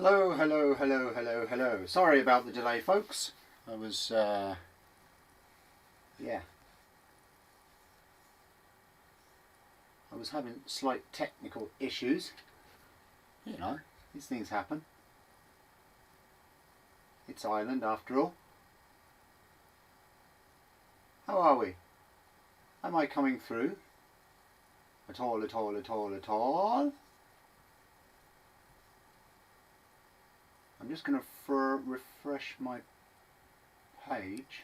Hello, hello, hello, hello, hello. Sorry about the delay, folks. I was, yeah. I was having slight technical issues. You know, these things happen. It's Ireland after all. How are we? Am I coming through? At all, at all, at all, at all? I'm just going to refresh my page.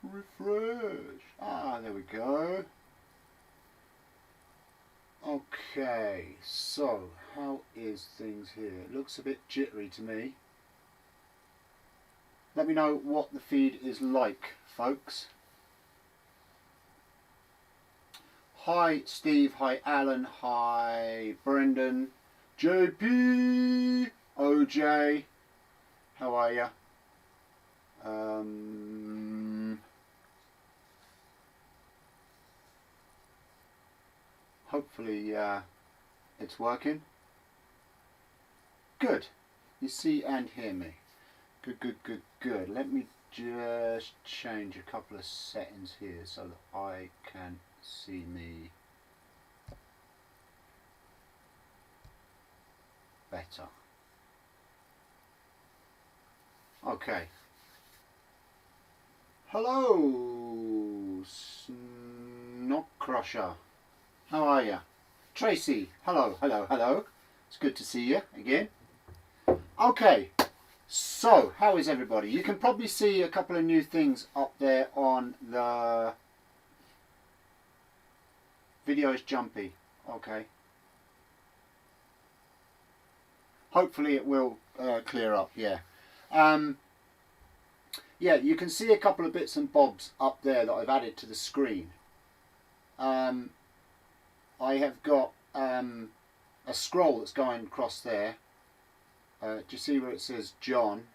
Refresh. Ah, there we go. Okay, so how is things here? It looks a bit jittery to me. Let me know what the feed is like, folks. Hi Steve, hi Alan, hi Brendan, JP, OJ, how are ya? Hopefully it's working. Good. You see and hear me. Good, good, good, good. Let me just change a couple of settings here so that I can see me better. Okay. Hello, Snock Crusher. How are you? Tracy. Hello, hello, hello. It's good to see you again. Okay. So, how is everybody? You can probably see a couple of new things up there on the video. Is jumpy. Okay. Hopefully it will clear up, yeah. Yeah, you can see a couple of bits and bobs up there that I've added to the screen. I have got a scroll that's going across there. Do you see where it says John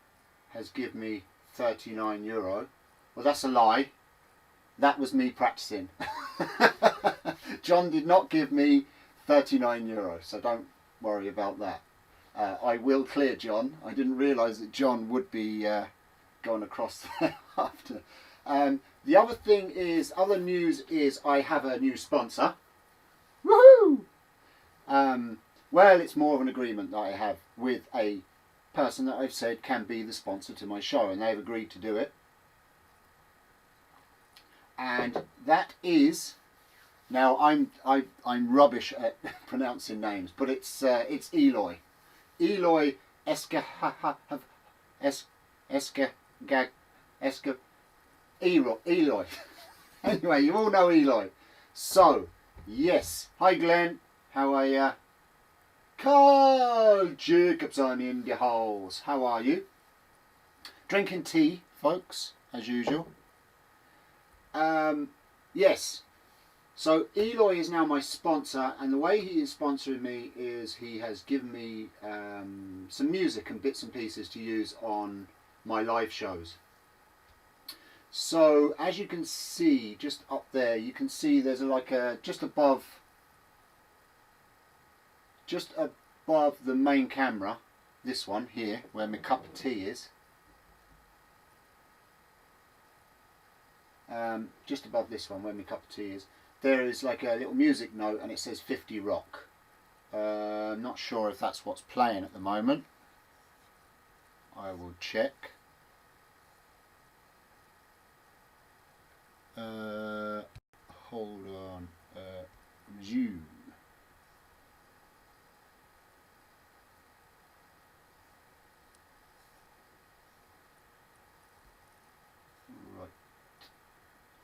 has given me €39? Well, that's a lie. That was me practicing. John did not give me €39, so don't worry about that. I will clear John. I didn't realise that John would be going across there after. The other thing is, other news is I have a new sponsor. Woohoo! Well, it's more of an agreement that I have with a person that I've said can be the sponsor to my show, and they've agreed to do it. And that is, now I'm rubbish at pronouncing names, but it's Eloy. Eloy Eloy. Anyway, you all know Eloy. So, yes. Hi Glenn, how are ya? Carl Jacobson in the house. How are you? Drinking tea, folks, as usual. Yes. So Eloy is now my sponsor, and the way he is sponsoring me is he has given me some music and bits and pieces to use on my live shows. So as you can see, just up there, you can see there's like a just above the main camera, this one here, where my cup of tea is. Just above this one, where my cup of tea is, there is like a little music note, and it says 50 Rock. I'm not sure if that's what's playing at the moment. I will check. Hold on. View. Right.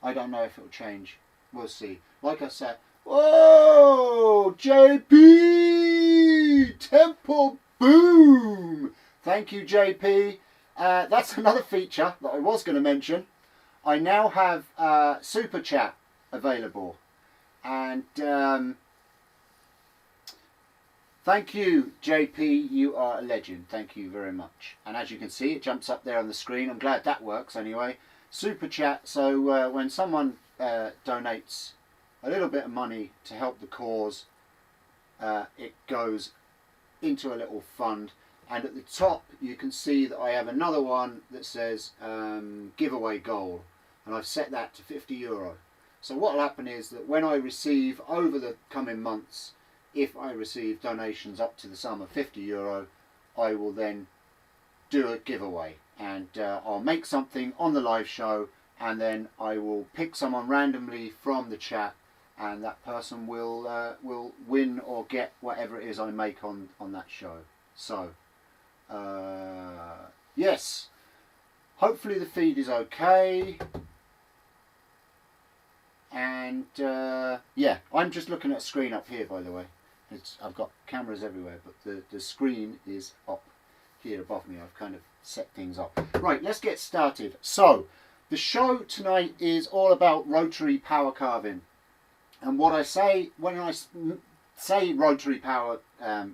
I don't know if it'll change. We'll see. Like I said, whoa, JP Temple Boom. Thank you, JP. That's another feature that I was going to mention. I now have Super Chat available, and thank you, JP. You are a legend. Thank you very much. And as you can see, it jumps up there on the screen. I'm glad that works anyway. Super Chat. So when someone donates a little bit of money to help the cause, it goes into a little fund. And at the top you can see that I have another one that says giveaway goal, and I've set that to €50. So what will happen is that when I receive, over the coming months, if I receive donations up to the sum of €50, I will then do a giveaway, and I'll make something on the live show, and then I will pick someone randomly from the chat, and that person will win or get whatever it is I make on that show. So yes, hopefully the feed is okay. And yeah, I'm just looking at a screen up here, by the way. I've got cameras everywhere, but the screen is up here above me. I've kind of set things up. Right, let's get started. So the show tonight is all about rotary power carving. And what I say when I say rotary power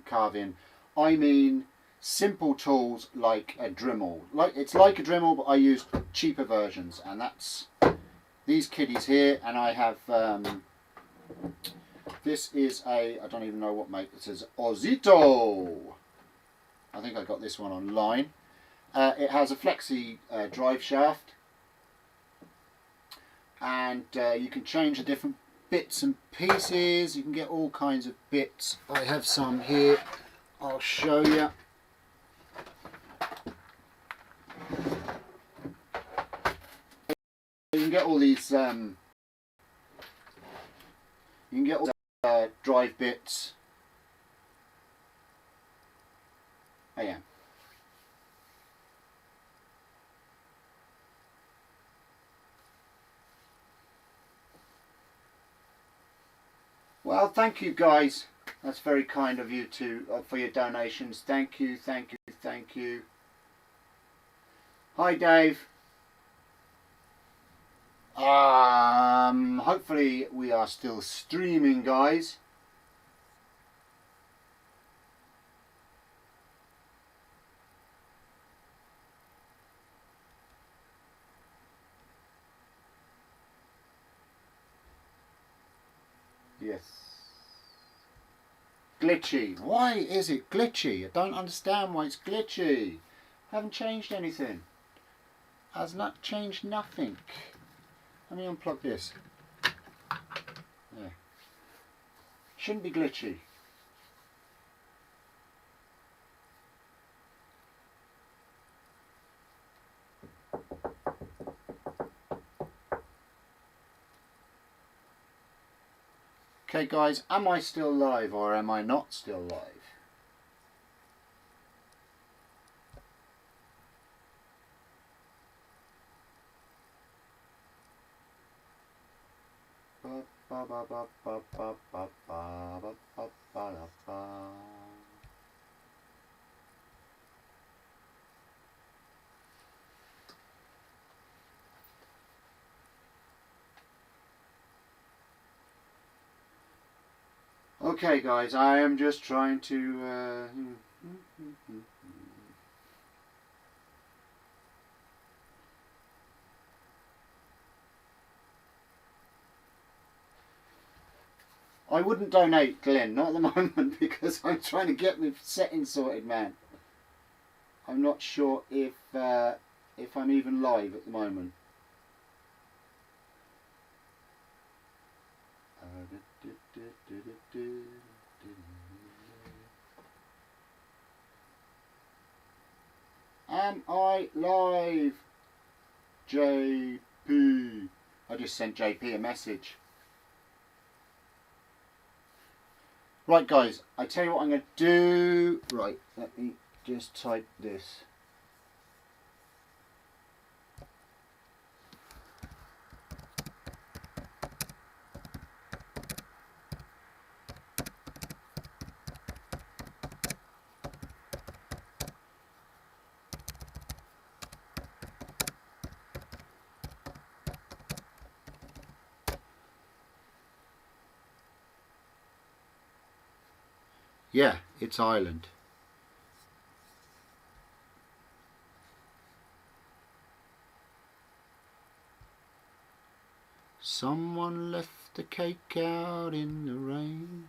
carving, I mean simple tools like a Dremel. It's like a Dremel, but I use cheaper versions, and that's these kiddies here. And I have this is I don't even know what make. It says Ozito. I think I got this one online. It has a flexi drive shaft, and you can change the different bits and pieces. You can get all kinds of bits. I have some here. I'll show you. You can get all these. You can get all drive bits. I am. Well, thank you guys. That's very kind of you for your donations. Thank you, thank you, thank you. Hi, Dave. Hopefully we are still streaming, guys. Yes. Glitchy. Why is it glitchy? I don't understand why it's glitchy. I haven't changed anything. Has not changed nothing. Let me unplug this. Yeah. Shouldn't be glitchy. Okay guys, am I still live or am I not still live? Okay guys, I am just trying to I wouldn't donate, Glenn, not at the moment, because I'm trying to get my settings sorted, man. I'm not sure if I'm even live at the moment. Am I live? JP. I just sent JP a message. Right guys, I tell you what I'm going to do. Right, let me just type this. Yeah, it's Ireland. Someone left the cake out in the rain.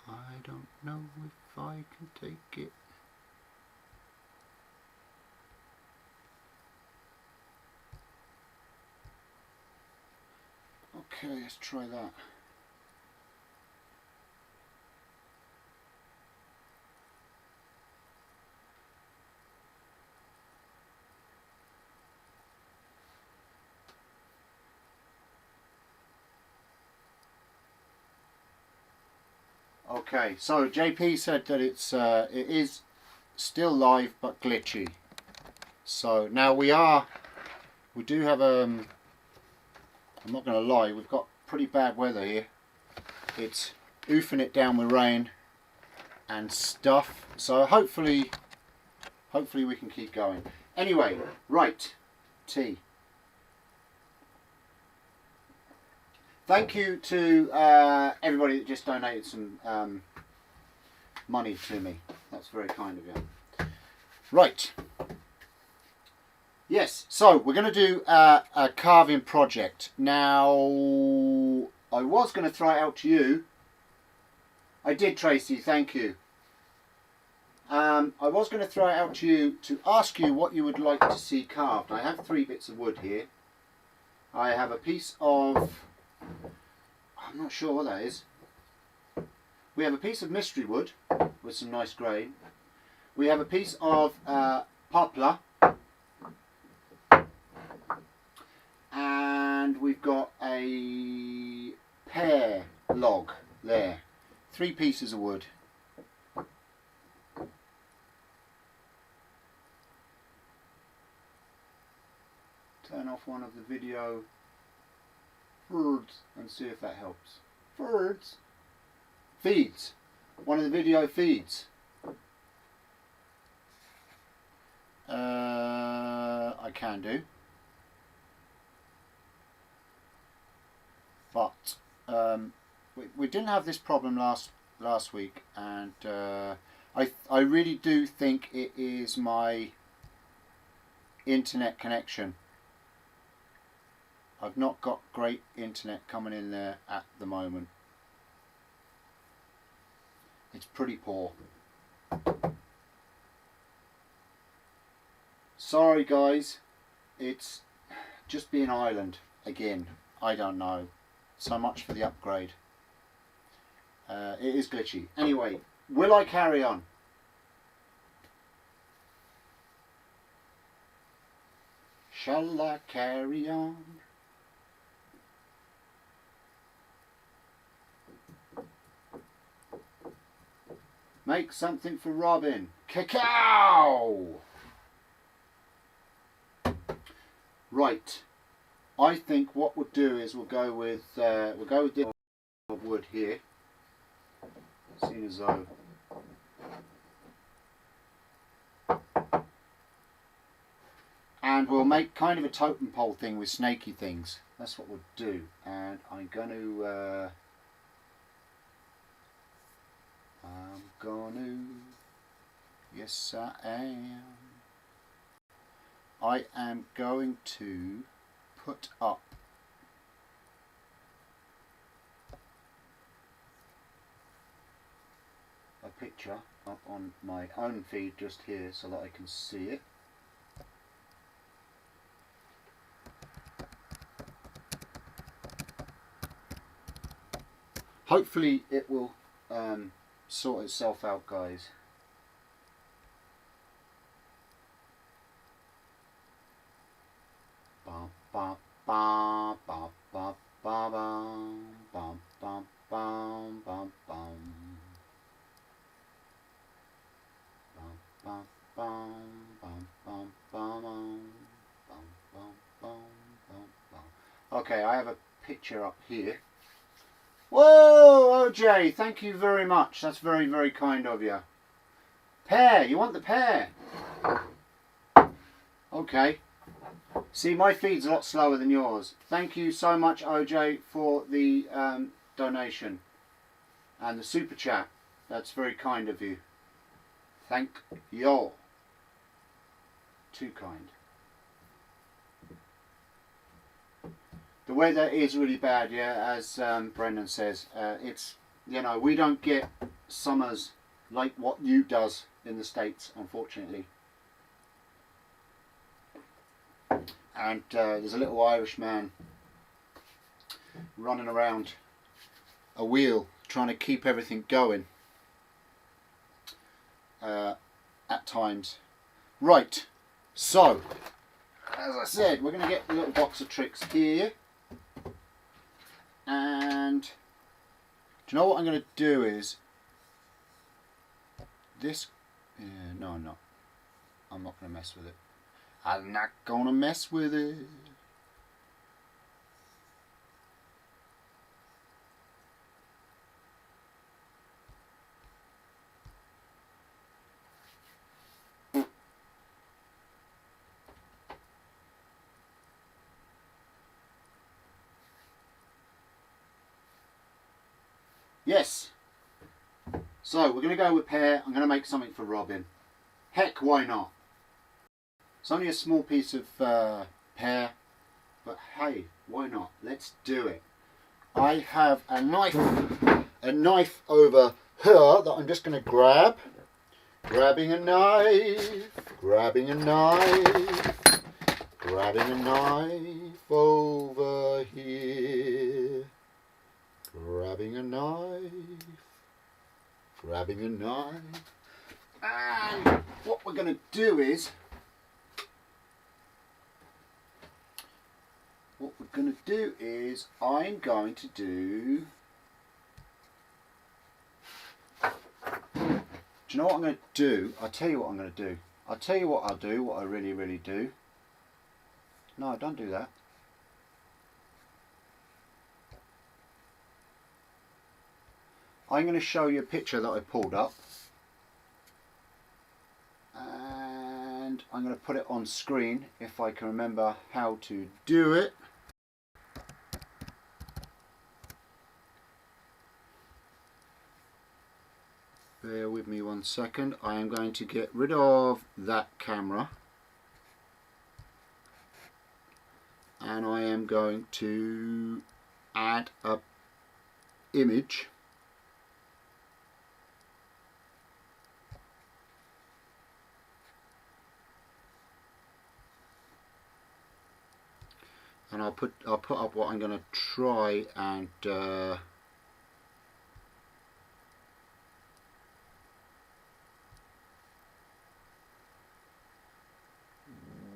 I don't know if I can take it. Okay, let's try that. Okay, so JP said that it is still live but glitchy. So now we do have I'm not going to lie, we've got pretty bad weather here. It's oofing it down with rain and stuff. So hopefully we can keep going. Anyway, right, tea. Thank you to everybody that just donated some money to me. That's very kind of you. Right. Yes, so we're going to do a carving project. Now, I was going to throw it out to you. I did, Tracy, thank you. I was going to throw it out to you to ask you what you would like to see carved. I have 3 bits of wood here. I have a piece of... I'm not sure what that is. We have a piece of mystery wood with some nice grain. We have a piece of poplar. And we've got a pear log there. 3 pieces of wood. Turn off one of the video and see if that helps. Feeds. One of the video feeds. I can do. But we didn't have this problem last week, and I really do think it is my internet connection. I've not got great internet coming in there at the moment. It's pretty poor. Sorry guys, it's just being Ireland again. I don't know. So much for the upgrade. It is glitchy. Anyway, will I carry on? Shall I carry on? Make something for Robin. Cacao! Right. I think what we'll do is we'll go with this wood here. Seeing as though and we'll make kind of a totem pole thing with snaky things. That's what we'll do. And I'm gonna yes I am. I am going to put up a picture up on my own feed just here so that I can see it. Hopefully it will sort itself out, guys. Ba ba ba ba ba ba ba ba ba ba ba. Okay, I have a picture up here. Whoa, OJ, thank you very much. That's very, very kind of you. Pear, you want the pear? Okay. See, my feed's a lot slower than yours. Thank you so much, OJ, for the donation and the super chat. That's very kind of you. Thank you. Too kind. The weather is really bad, yeah, as Brendan says. It's, you know, we don't get summers like what you does in the States, unfortunately. And there's a little Irish man running around a wheel trying to keep everything going at times. Right, so as I said, we're going to get a little box of tricks here, and do you know what I'm going to do is this, no I'm not going to mess with it. I'm not going to mess with it. Yes, so we're going to go with pear. I'm going to make something for Robin. Heck, why not? It's only a small piece of pear, but hey, why not? Let's do it. I have a knife over here that I'm just going to grab. Grabbing a knife, grabbing a knife, grabbing a knife over here. Grabbing a knife, grabbing a knife. And what we're going to do is, I'm going to do, you know what I'm going to do? I'll tell you what I'm going to do. I'll tell you what I'll do, what I really, really do. No, don't do that. I'm going to show you a picture that I pulled up. And I'm going to put it on screen if I can remember how to do it. Bear with me 1 second. I am going to get rid of that camera. And I am going to add a image. And I'll put up what I'm going to try and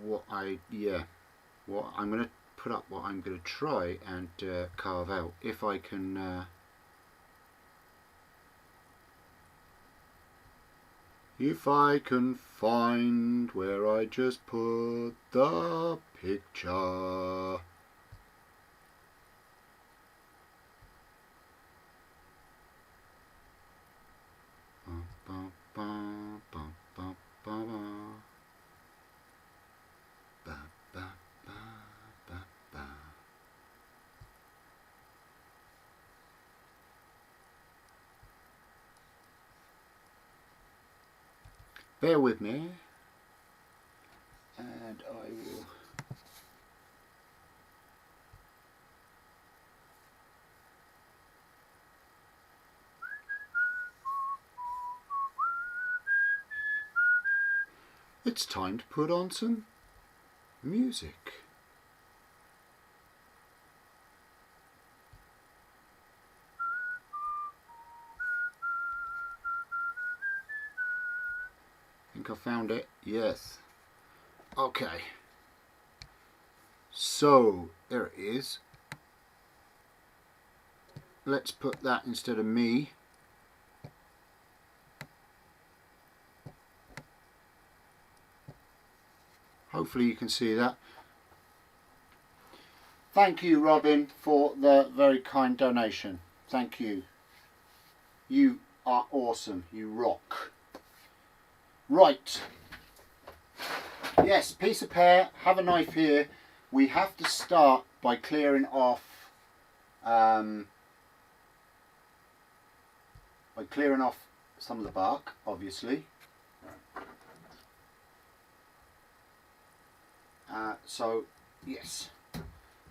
what I'm going to put up what I'm going to try and carve out, if I can find where I just put the picture. Bear with me, and I will. It's time to put on some music. I think I found it. Yes. Okay. So there it is. Let's put that instead of me. Hopefully you can see that. Thank you, Robin, for the very kind donation. Thank you. You are awesome. You rock. Right. Yes, piece of pear. Have a knife here. We have to start by clearing off some of the bark, obviously. So yes,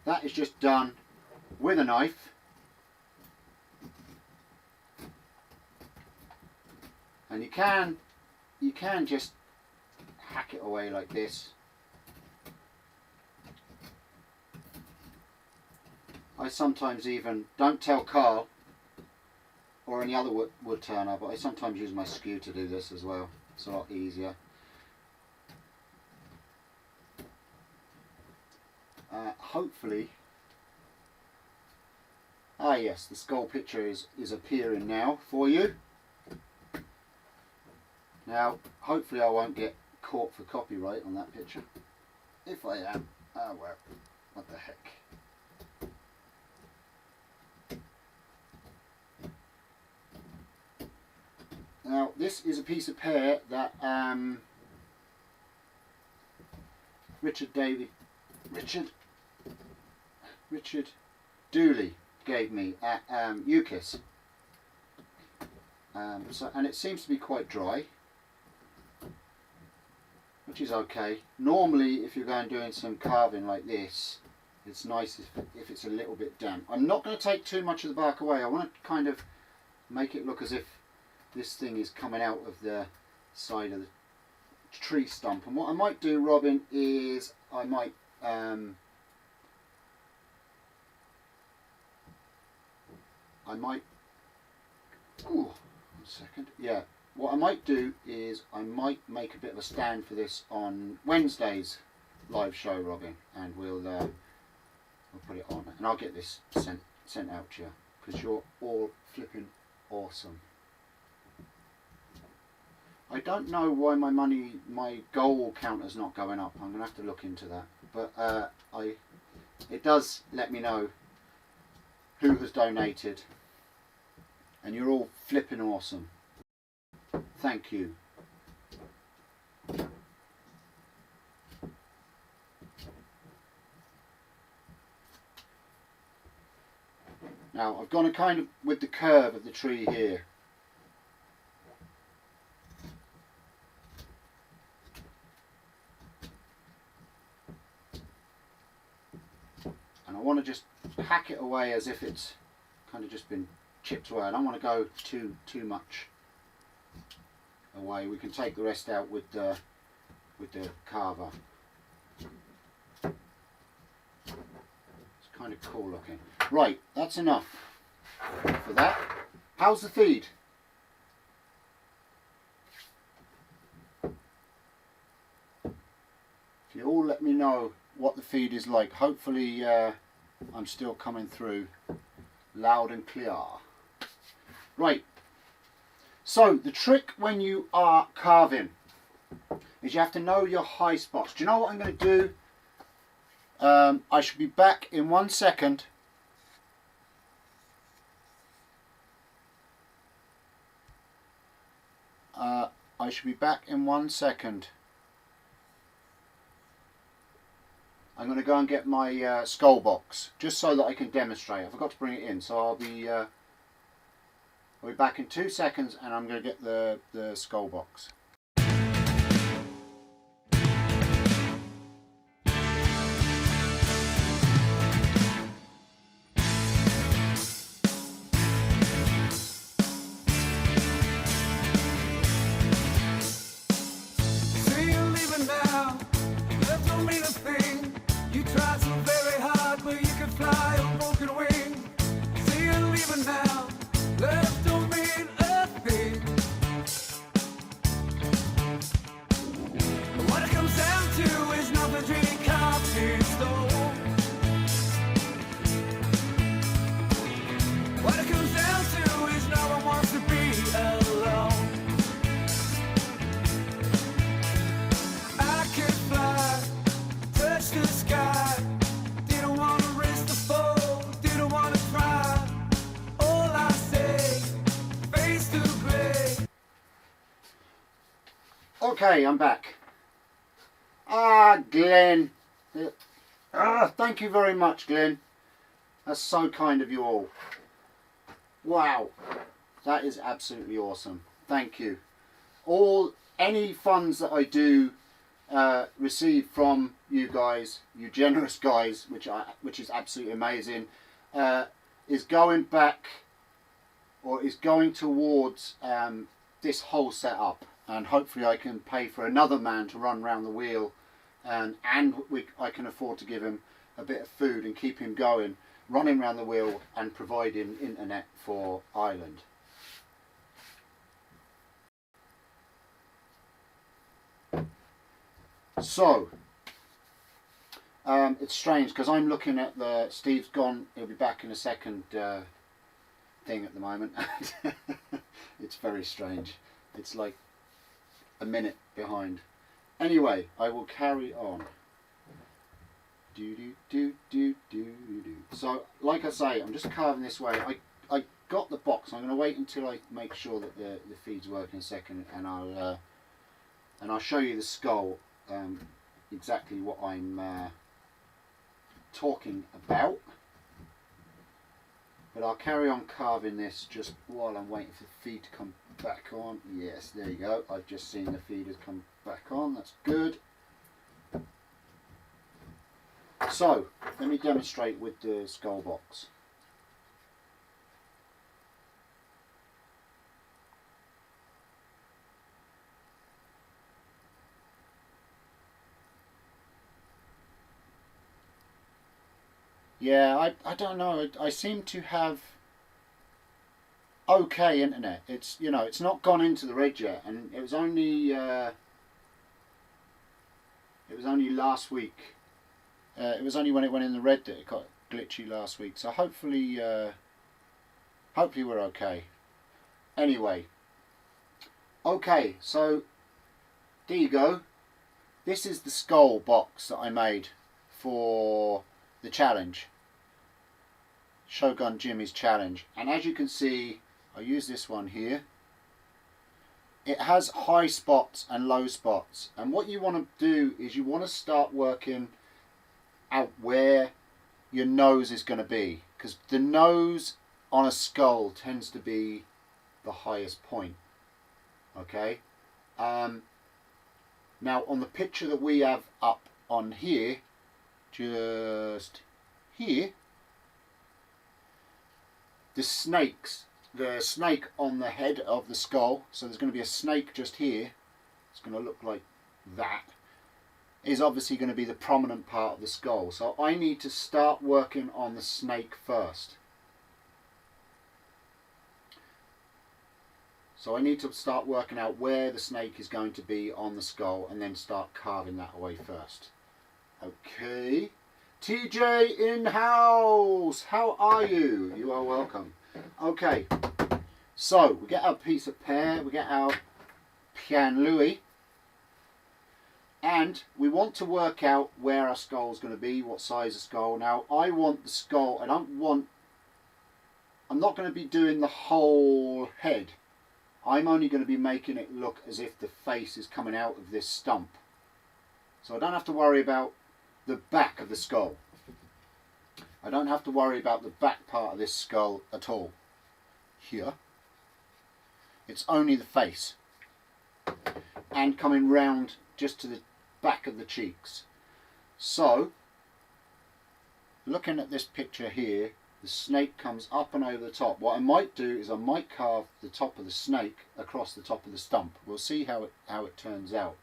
that is just done with a knife. And you can just hack it away like this. I sometimes even, don't tell Carl or any other wood turner, but I sometimes use my skew to do this as well. It's a lot easier. Hopefully, yes, the skull picture is appearing now for you. Now, hopefully I won't get caught for copyright on that picture. If I am, oh well, what the heck. Now, this is a piece of pear that Richard Dooley gave me at UKIS. And it seems to be quite dry, which is okay. Normally, if you're going doing some carving like this, it's nice if it's a little bit damp. I'm not going to take too much of the bark away. I want to kind of make it look as if this thing is coming out of the side of the tree stump. And what I might do, Robin, is I might ooh, 1 second. Yeah, what I might do is I might make a bit of a stand for this on Wednesday's live show, Robin, and we'll put it on, and I'll get this sent out to you, because you're all flipping awesome. I don't know why my goal counter's not going up. I'm gonna have to look into that, but it does let me know who has donated, and you're all flipping awesome. Thank you. Now I've gone a kind of with the curve of the tree here. And I want to just hack it away as if it's kind of just been chipped away. I don't want to go too much away. We can take the rest out with the carver. It's kind of cool looking. Right, that's enough for that. How's the feed? If you all let me know what the feed is like. Hopefully I'm still coming through loud and clear. Right, so the trick when you are carving is you have to know your high spots. Do you know what I'm going to do? I should be back in 1 second. I should be back in 1 second. I'm going to go and get my skull box, just so that I can demonstrate. I forgot to bring it in, so I'll be back in 2 seconds, and I'm going to get the skull box. Okay, I'm back. Glenn. Thank you very much, Glenn. That's so kind of you all. Wow, that is absolutely awesome. Thank you. Any funds that I do receive from you guys, you generous guys, which is absolutely amazing, is going back, or is going towards this whole setup, and hopefully I can pay for another man to run around the wheel, and I can afford to give him a bit of food and keep him going, running around the wheel and providing internet for Ireland. So it's strange because I'm looking at Steve's gone, he'll be back in a second thing at the moment. It's very strange. It's like a minute behind. Anyway, I will carry on. So, like I say, I'm just carving this way. I got the box. I'm going to wait until I make sure that the feed's working in a second, and I'll show you the skull, exactly what I'm talking about. But I'll carry on carving this just while I'm waiting for the feed to come back on. Yes, there you go. I've just seen the feed has come back on. That's good. So, let me demonstrate with the skull box. Yeah, I don't know. I seem to have okay internet. It's, you know, it's not gone into the red yet, and it was only last week. It was only when it went in the red that it got glitchy last week. So hopefully we're okay. Anyway, okay. So there you go. This is the skull box that I made for the challenge, Shogun Jimmy's challenge, and as you can see, I use this one here. It has high spots and low spots, and what you want to do is you want to start working out where your nose is going to be, because the nose on a skull tends to be the highest point. Okay, now on the picture that we have up on here, just here, the snake on the head of the skull, so there's going to be a snake just here, it's going to look like that, is obviously going to be the prominent part of the skull. So I need to start working on the snake first. So I need to start working out where the snake is going to be on the skull, and then start carving that away first. Okay, TJ in house, how are you? You are welcome. Okay, so we get our piece of pear, we get our Pian Louis, and we want to work out where our skull is going to be, what size of skull. Now I want the skull, I'm not going to be doing the whole head. I'm only going to be making it look as if the face is coming out of this stump. So I don't have to worry about the back of the skull. I don't have to worry about the back part of this skull at all. Here, it's only the face, and coming round just to the back of the cheeks. So, looking at this picture here, the snake comes up and over the top. What I might do is I might carve the top of the snake across the top of the stump. We'll see how it turns out.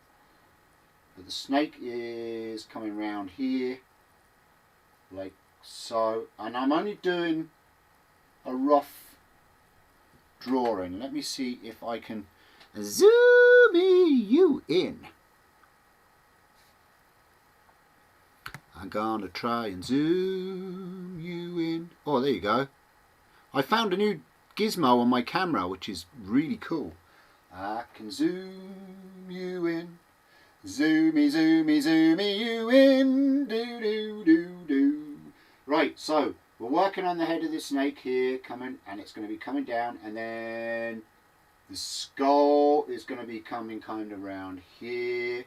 But the snake is coming round here, like so, and I'm only doing a rough drawing. Let me see if I can zoom you in. I'm gonna try and zoom you in. Oh, there you go. I found a new gizmo on my camera, which is really cool. I can zoom you in. Zoomy, zoomy, zoomy you in. Do, do, do, do. Right, so we're working on the head of the snake here, coming, and it's going to be coming down, and then the skull is going to be coming kind of around here.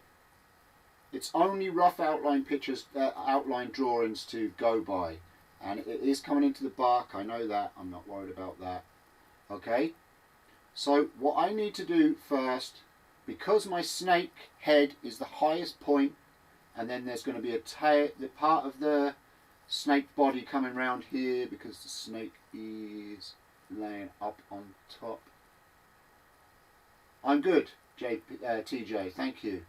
It's only rough outline pictures, outline drawings to go by, and it is coming into the bark. I know that. I'm not worried about that. Okay. So what I need to do first, because my snake head is the highest point, and then there's going to be a tail, the part of the snake body coming round here because the snake is laying up on top. I'm good, TJ, thank you.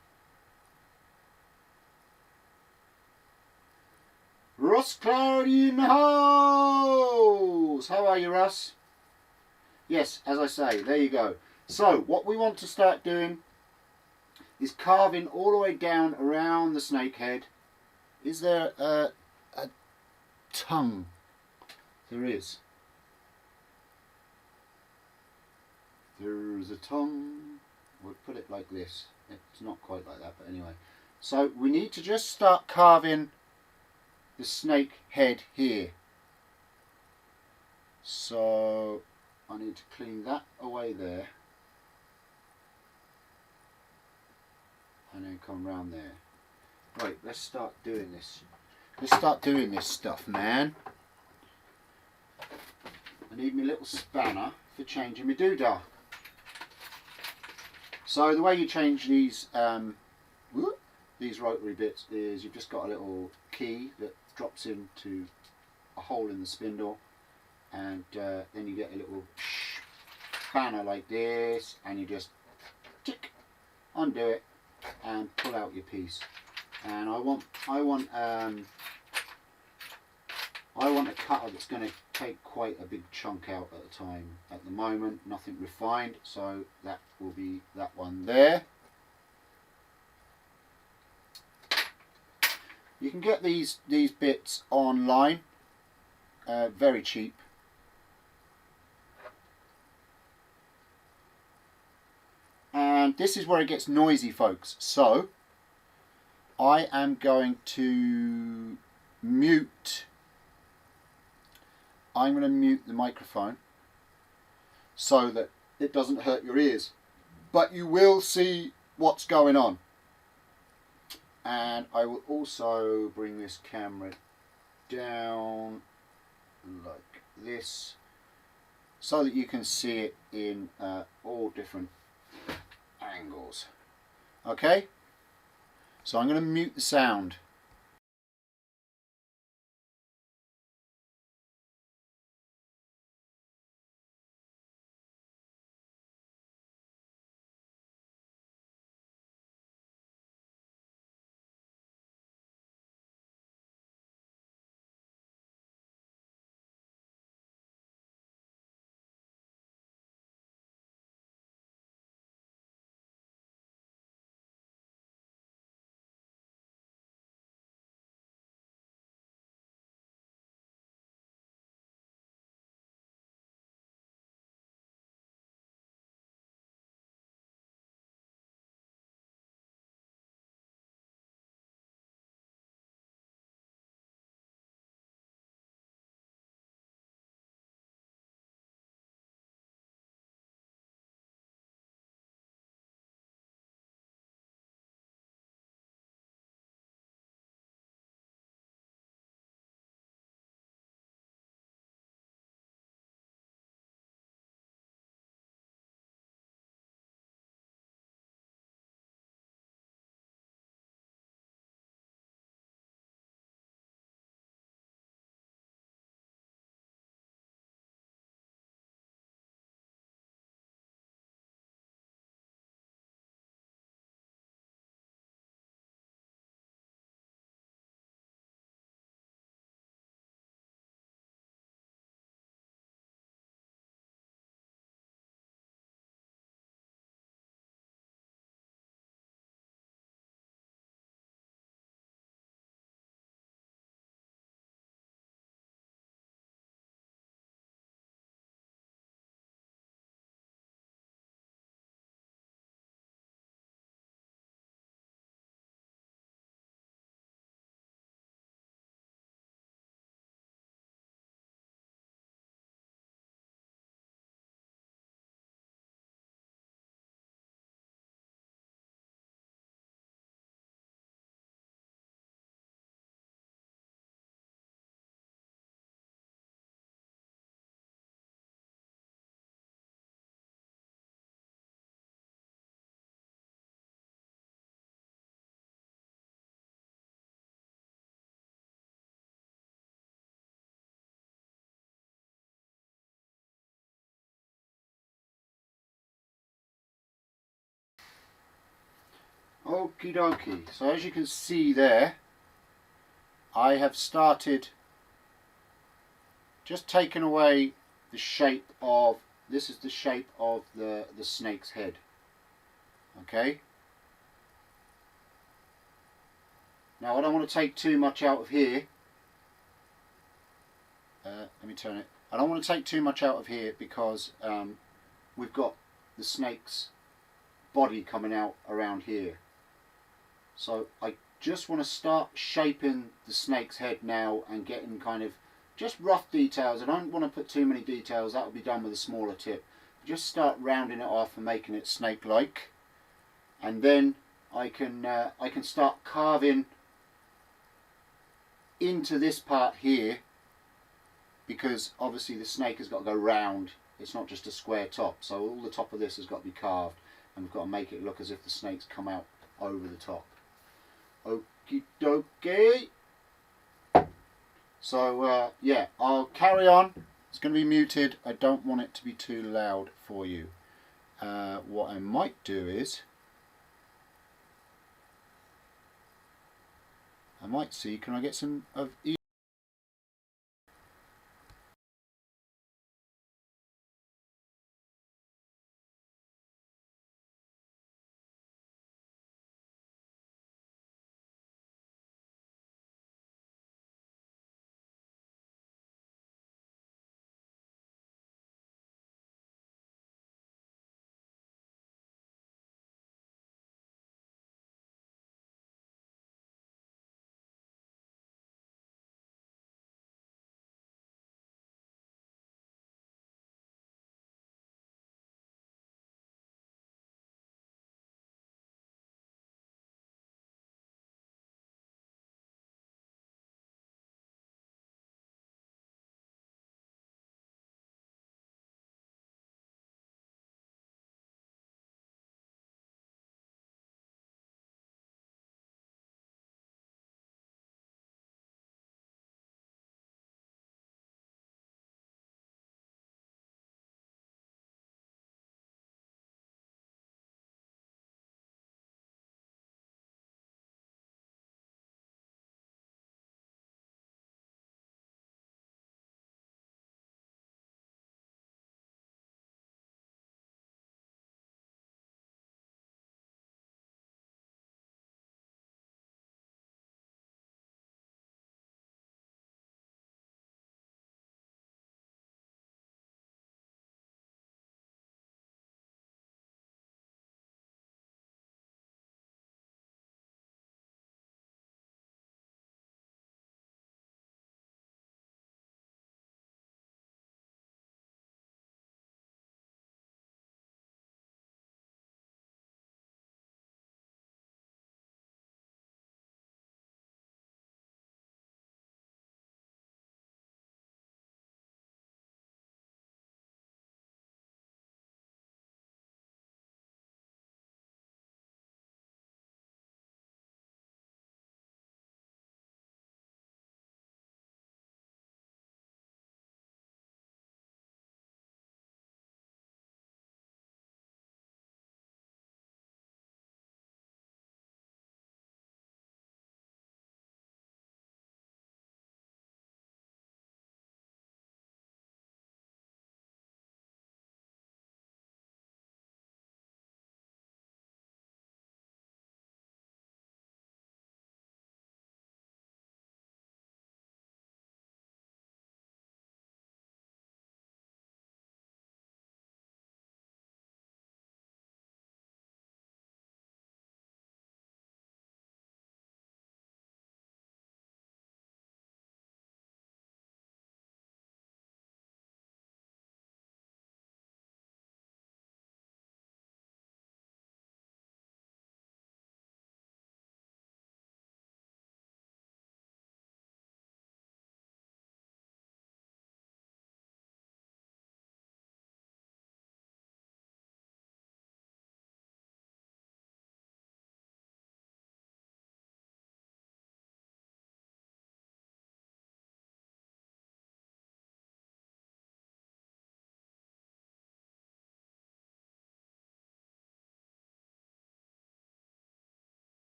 Russ Cloudy in the house! How are you, Russ? Yes, as I say, there you go. So, what we want to start doing is carving all the way down around the snake head. Is there a tongue? There is. There's a tongue. We'll put it like this. It's not quite like that, but anyway. So we need to just start carving the snake head here. So I need to clean that away there. And then come round there. Right, let's start doing this. Let's start doing this stuff, man. I need my little spanner for changing my doodah. So the way you change these rotary bits is you've just got a little key that drops into a hole in the spindle, and then you get a little spanner like this, and you just tick, undo it, and pull out your piece. And I want a cutter that's going to take quite a big chunk out at a time. At the moment, nothing refined, so that will be that one there. You can get these bits online, very cheap. And this is where it gets noisy, folks. So I am going to mute. I'm going to mute the microphone so that it doesn't hurt your ears, but you will see what's going on. And I will also bring this camera down like this so that you can see it in all different angles. Okay, so I'm going to mute the sound. Okie dokie. So as you can see there, I have started just taking away the shape of, this is the shape of the snake's head. Okay. Now I don't want to take too much out of here. Let me turn it. I don't want to take too much out of here because we've got the snake's body coming out around here. So I just want to start shaping the snake's head now and getting kind of just rough details. I don't want to put too many details, that will be done with a smaller tip. Just start rounding it off and making it snake-like, and then I can start carving into this part here, because obviously the snake has got to go round. It's not just a square top, so all the top of this has got to be carved, and we've got to make it look as if the snake's come out over the top. Okie dokie. So yeah, I'll carry on. It's going to be muted. I don't want it to be too loud for you. What I might do is I might see, can I get some of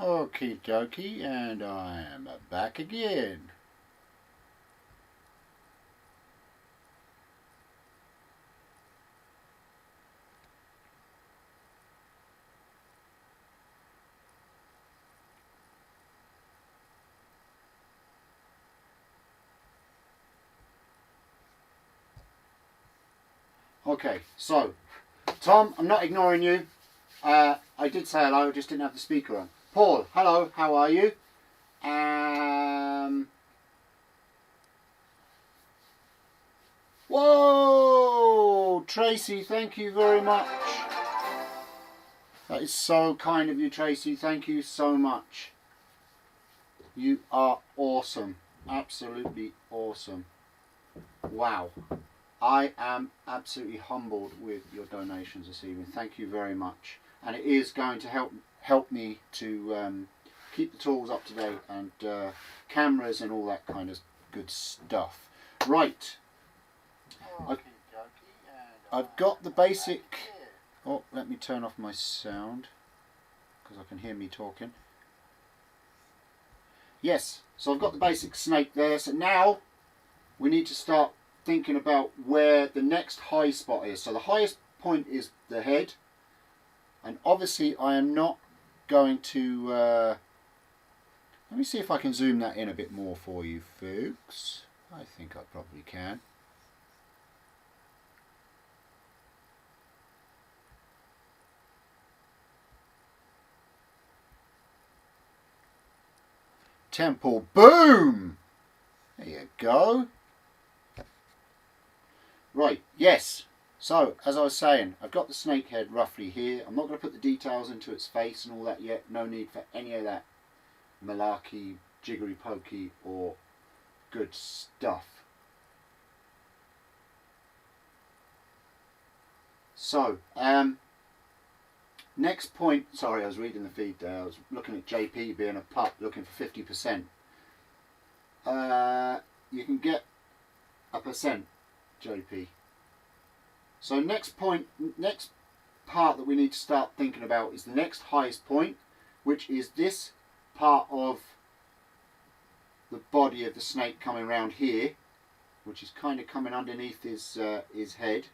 Okie dokie, and I am back again. Okay, so Tom, I'm not ignoring you. I did say hello, I just didn't have the speaker on. Paul, hello, how are you? Whoa, Tracy, thank you very much. That is so kind of you, Tracy. Thank you so much. You are awesome. Absolutely awesome. Wow. I am absolutely humbled with your donations this evening. Thank you very much. And it is going to help me to keep the tools up to date and cameras and all that kind of good stuff. Right. I've got the basic... Oh, let me turn off my sound because I can hear me talking. Yes, so I've got the basic snake there. So now we need to start thinking about where the next high spot is. So the highest point is the head, and obviously I am not going to let me see if I can zoom that in a bit more for you folks. I think I probably can. Temple, boom, there you go. Right, yes, so as I was saying, I've got the snake head roughly here. I'm not going to put the details into its face and all that yet. No need for any of that malarkey, jiggery pokey or good stuff. So, next point, sorry, I was reading the feed there. I was looking at JP being a pup looking for 50%. You can get a percent, JP. So next part that we need to start thinking about is the next highest point, which is this part of the body of the snake coming around here, which is kind of coming underneath his head.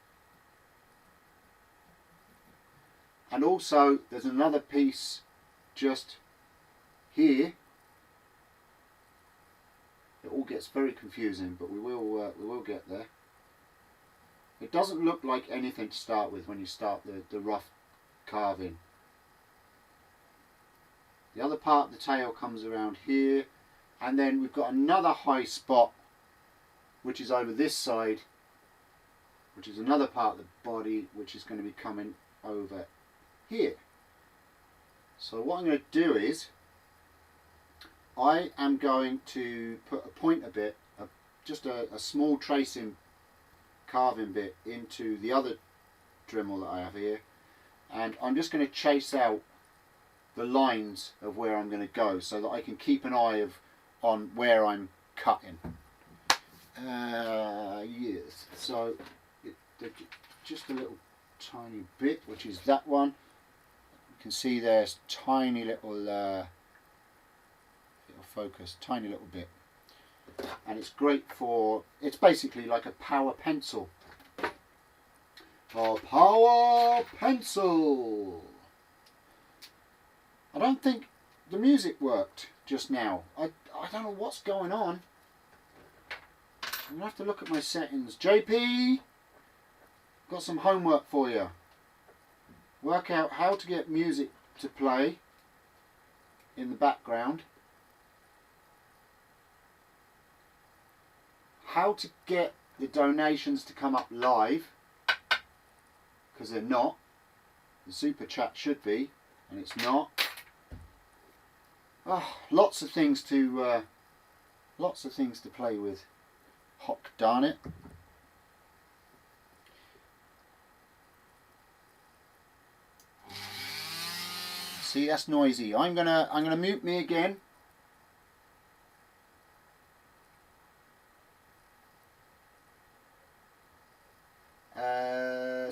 And also there's another piece just here. It all gets very confusing, but we will get there. It doesn't look like anything to start with when you start the rough carving. The other part of the tail comes around here, and then we've got another high spot which is over this side, which is another part of the body which is going to be coming over here. So what I'm going to do is I am going to put a pointer bit, just a small tracing carving bit into the other Dremel that I have here, and I'm just going to chase out the lines of where I'm going to go so that I can keep an eye on where I'm cutting. Yes, so just a little tiny bit, which is that one. You can see there's tiny little it'll focus, tiny little bit, and it's great for, it's basically like a power pencil. A power pencil. I don't think the music worked just now. I don't know what's going on. I'm going to have to look at my settings. JP, got some homework for you. Work out how to get music to play in the background. How to get the donations to come up live, because they're not. The super chat should be, and it's not. Oh, lots of things to play with. Hot darn it! See, that's noisy. I'm gonna mute me again.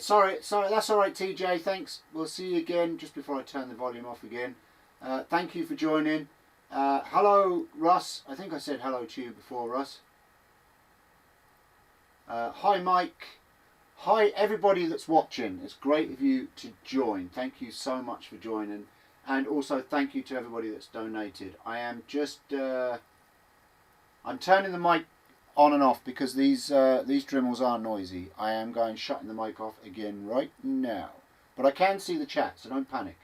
Sorry, that's all right, TJ. Thanks. We'll see you again just before I turn the volume off again. Thank you for joining. Hello, Russ. I think I said hello to you before, Russ. Hi, Mike. Hi, everybody that's watching. It's great of you to join. Thank you so much for joining. And also thank you to everybody that's donated. I am just... I'm turning the mic on and off because these Dremels are noisy. I am going shutting the mic off again right now. But I can see the chat, so don't panic.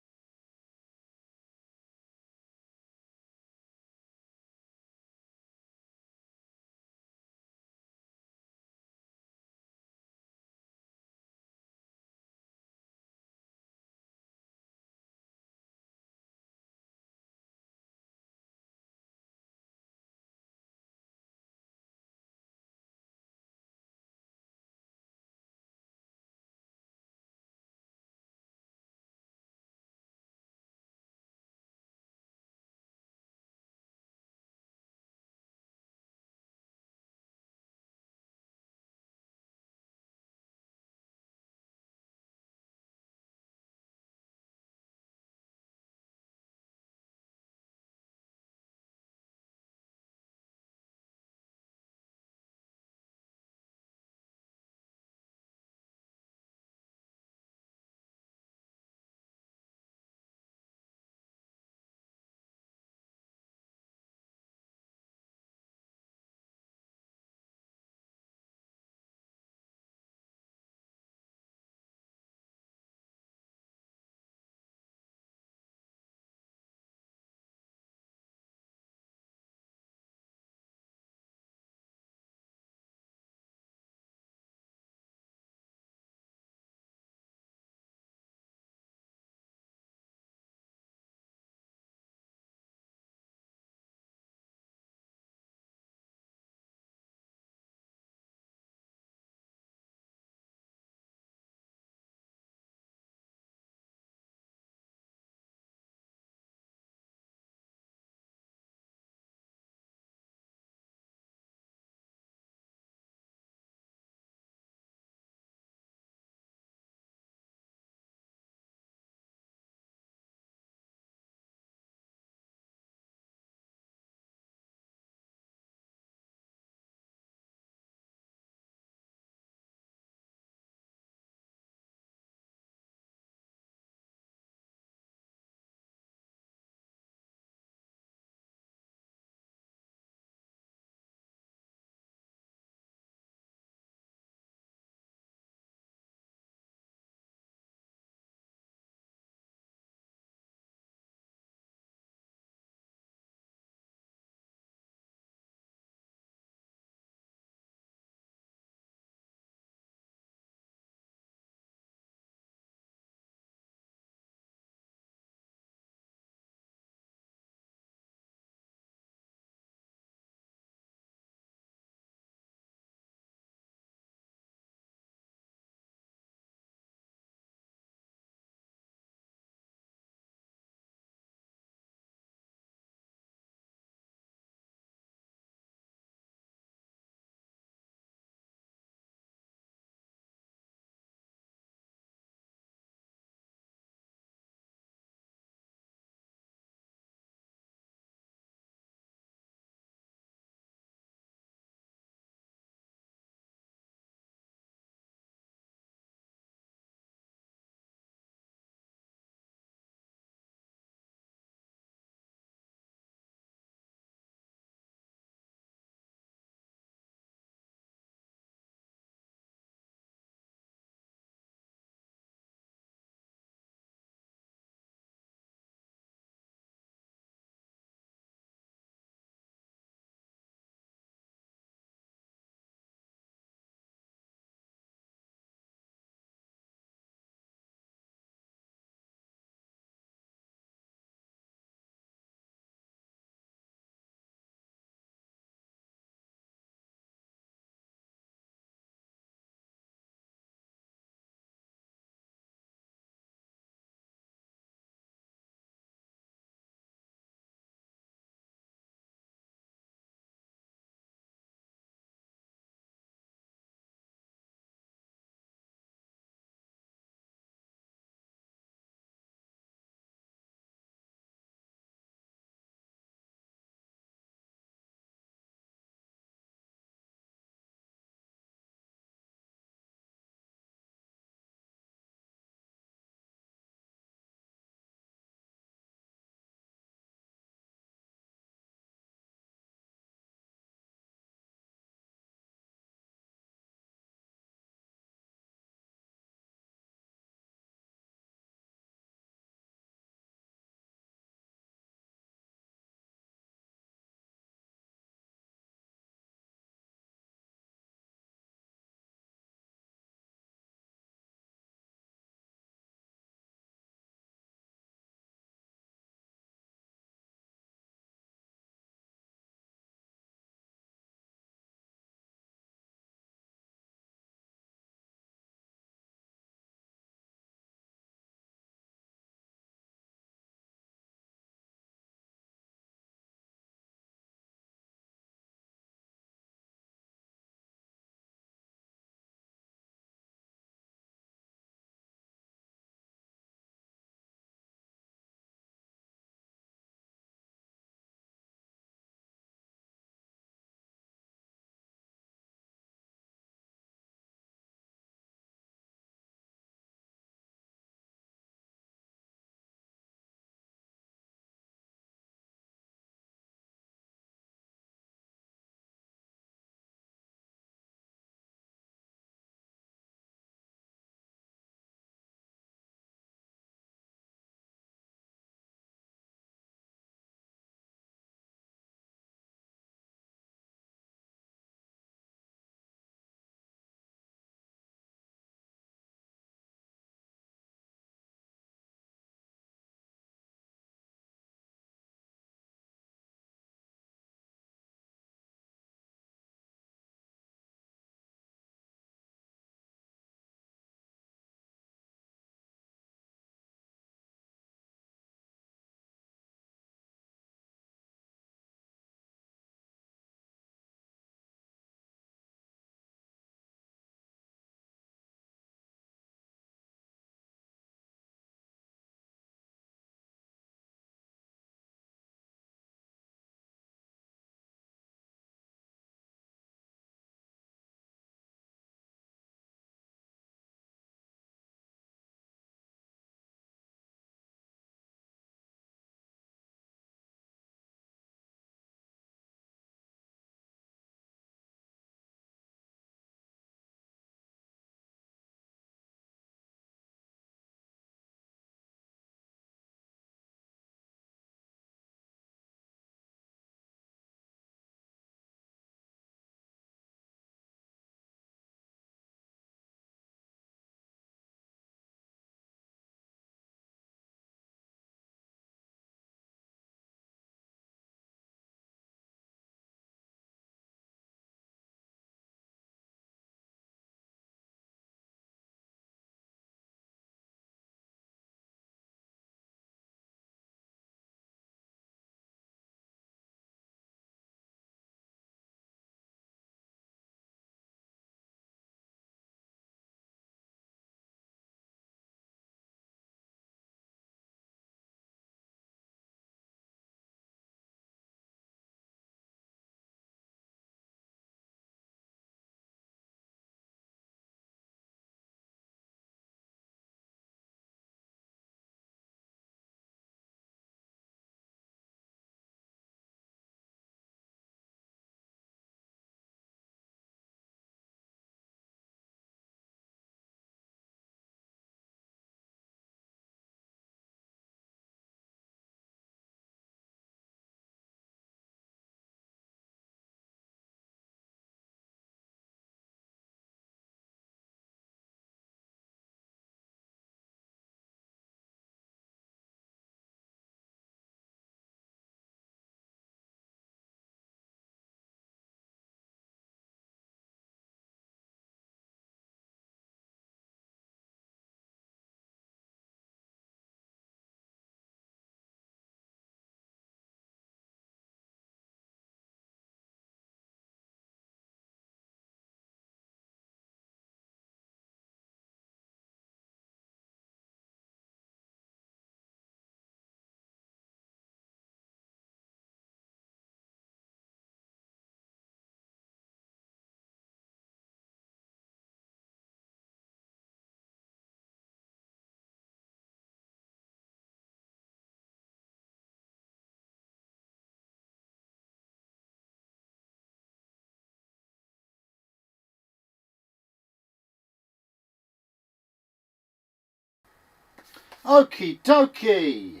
Okie dokie.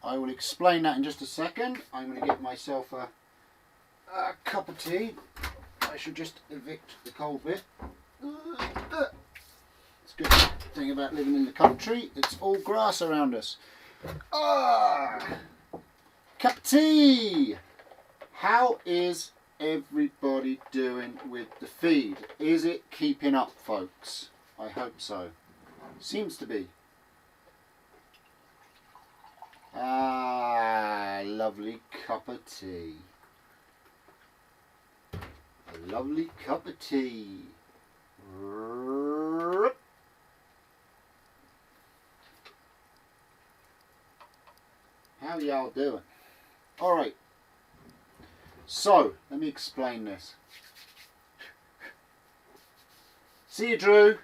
I will explain that in just a second. I'm going to get myself a cup of tea. I should just evict the cold bit. It's a good thing about living in the country. It's all grass around us. Cup of tea. How is everybody doing with the feed? Is it keeping up, folks? I hope so. Seems to be. Lovely cup of tea. A lovely cup of tea. How y'all doing? Alright. So, let me explain this. See you, Drew.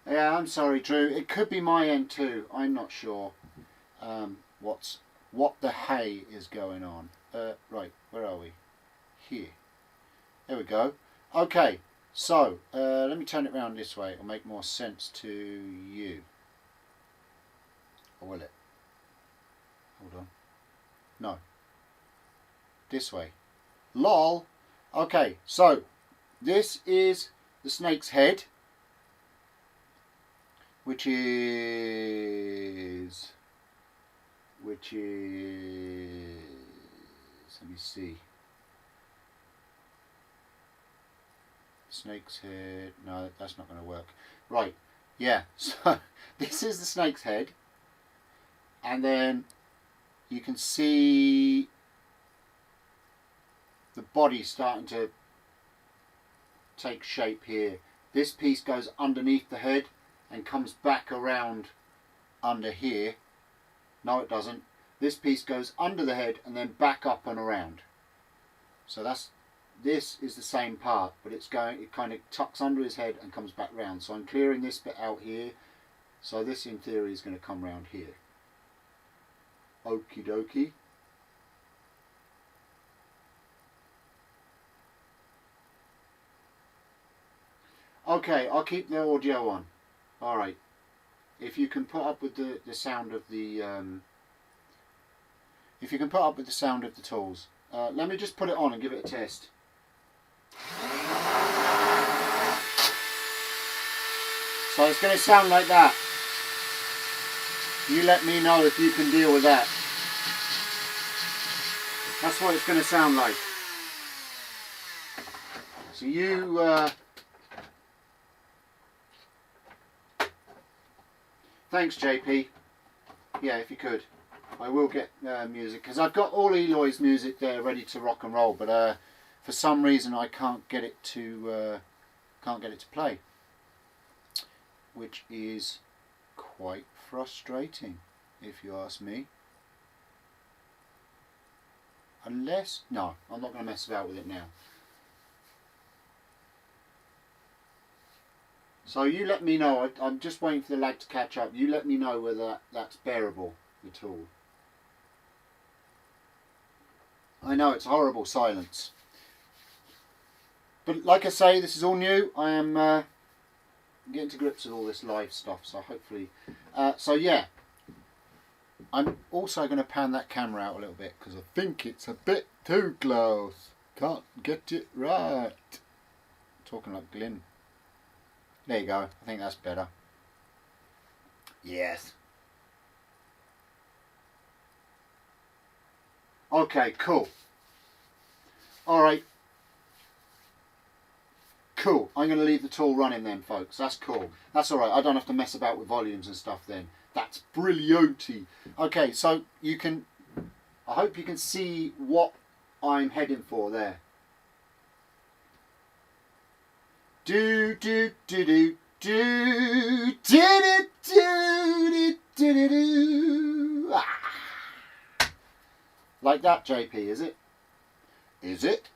Yeah, I'm sorry, Drew. It could be my end too. I'm not sure what the hay is going on. Right, where are we? Here. There we go. Okay, so let me turn it around this way. It'll make more sense to you. Or will it? Hold on. No. This way. Lol. Okay, so this is the snake's head, which is, let me see, snake's head. No, that's not going to work. Right, yeah, so this is the snake's head, and then you can see the body starting to take shape here. This piece goes underneath the head and comes back around under here. No, it doesn't. This piece goes under the head and then back up and around. So this is the same part, but it kind of tucks under his head and comes back round. So I'm clearing this bit out here. So this in theory is going to come round here. Okie dokie. Okay, I'll keep the audio on. Alright. If you can put up with the sound of the tools. Let me just put it on and give it a test. So it's going to sound like that. You let me know if you can deal with that. That's what it's going to sound like. So you thanks, JP. Yeah, if you could. I will get music, because I've got all Eloy's music there ready to rock and roll, but for some reason I can't get it to play, which is quite frustrating, if you ask me. Unless, no, I'm not going to mess about with it now. So you let me know. I'm just waiting for the lag to catch up. You let me know whether that's bearable at all. I know it's horrible silence. But like I say, this is all new. I am getting to grips with all this live stuff. So hopefully... so yeah. I'm also going to pan that camera out a little bit, because I think it's a bit too close. Can't get it right. Talking like Glyn. There you go. I think that's better. Yes. Okay, cool. Alright. Cool. I'm going to leave the tool running then, folks. That's cool. That's alright. I don't have to mess about with volumes and stuff then. That's brillianty. Okay, so you can... I hope you can see what I'm heading for there. Do do do do do do do do do do. Like that, JP, is it? Is it?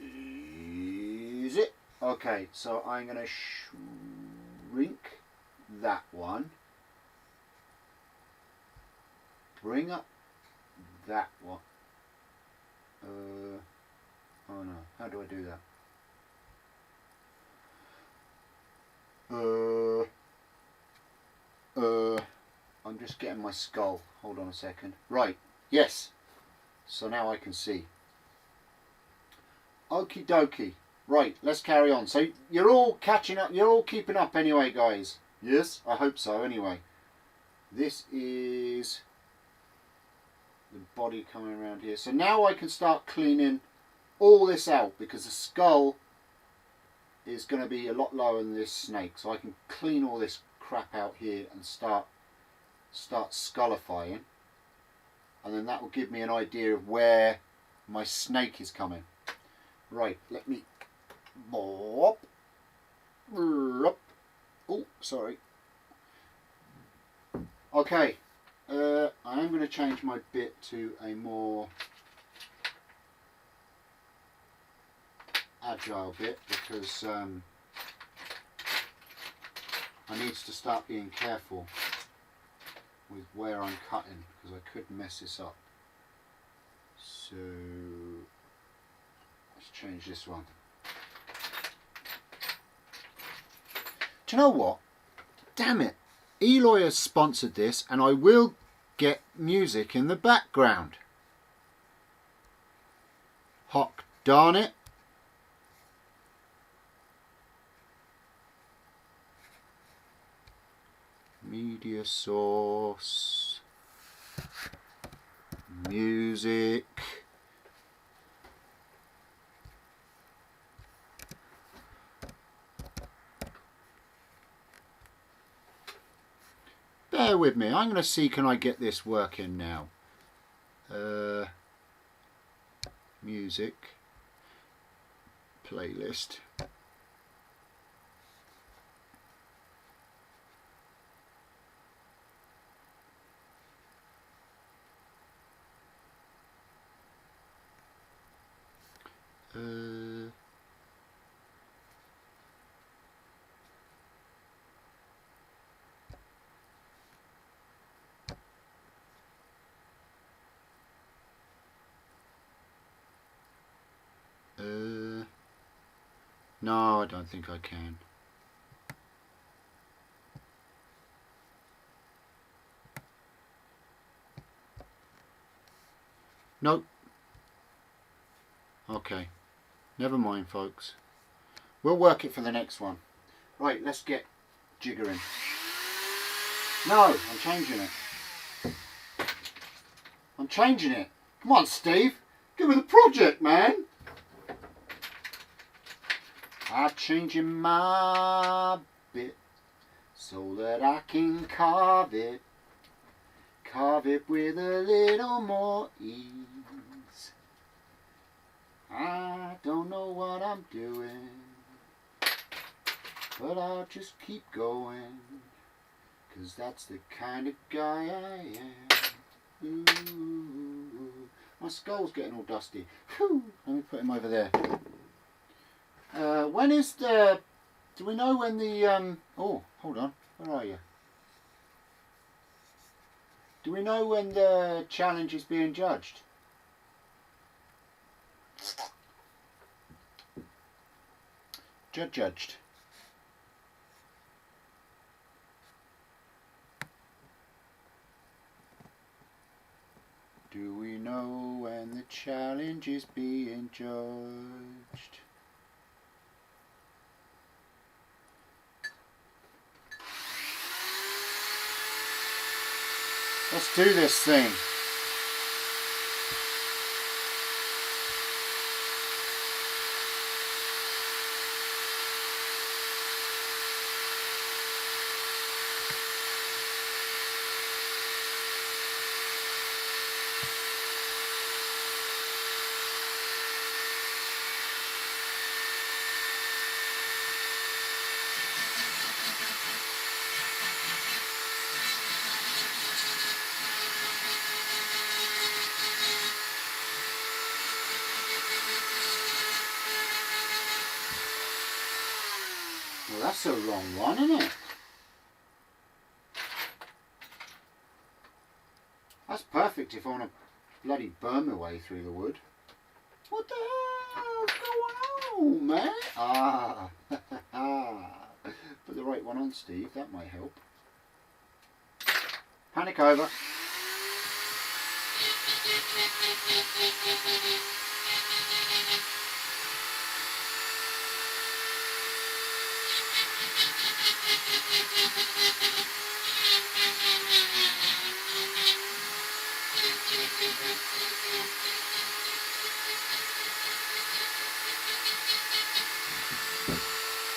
Is it? Okay, so I'm going to shrink that one. bring up that one. Oh no, how do I do that? I'm just getting my skull. Hold on a second. Right, yes. So now I can see. Okie dokie. Right, let's carry on. So you're all catching up, you're all keeping up anyway, guys. Yes, I hope so anyway. This is the body coming around here. So now I can start cleaning all this out because the skull is going to be a lot lower than this snake. So I can clean all this crap out here and start skullifying. And then that will give me an idea of where my snake is coming. Right, let me... Oh, sorry. Okay, I am going to change my bit to a more agile bit because I need to start being careful with where I'm cutting because I could mess this up. So let's change this one. Do you know what? Damn it. Eloy has sponsored this and I will get music in the background. Hock darn it. Media source. Music. Bear with me, I'm going to see can I get this working now. Music, playlist. No, I don't think I can. Nope. Okay. Never mind, folks. We'll work it for the next one. Right, let's get jiggering. No, I'm changing it. I'm changing it. Come on, Steve. Get with the project, man. I'm changing my bit so that I can carve it with a little more ease. I don't know what I'm doing, but I'll just keep going, 'cause that's the kind of guy I am. Ooh, my skull's getting all dusty. Whew. Let me put him over there. When is the... Do we know when the... Oh, hold on. Where are you? Do we know when the challenge is being judged? Judged. Do we know when the challenge is being judged? Let's do this thing. Well, that's the wrong one, isn't it? That's perfect if I want to bloody burn my way through the wood. What the hell's going on, man? Ah, put the right one on, Steve. That might help. Panic over.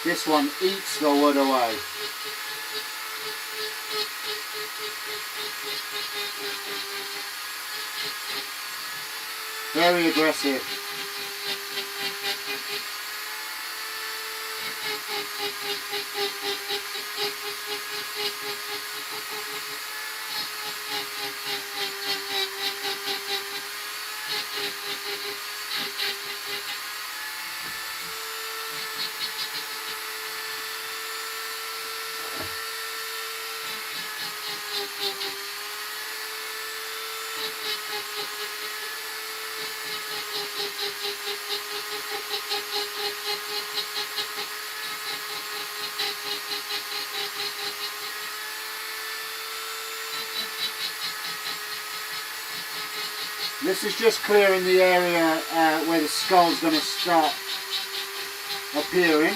This one eats the wood away. Very aggressive. This is just clearing the area where the skull's going to start appearing.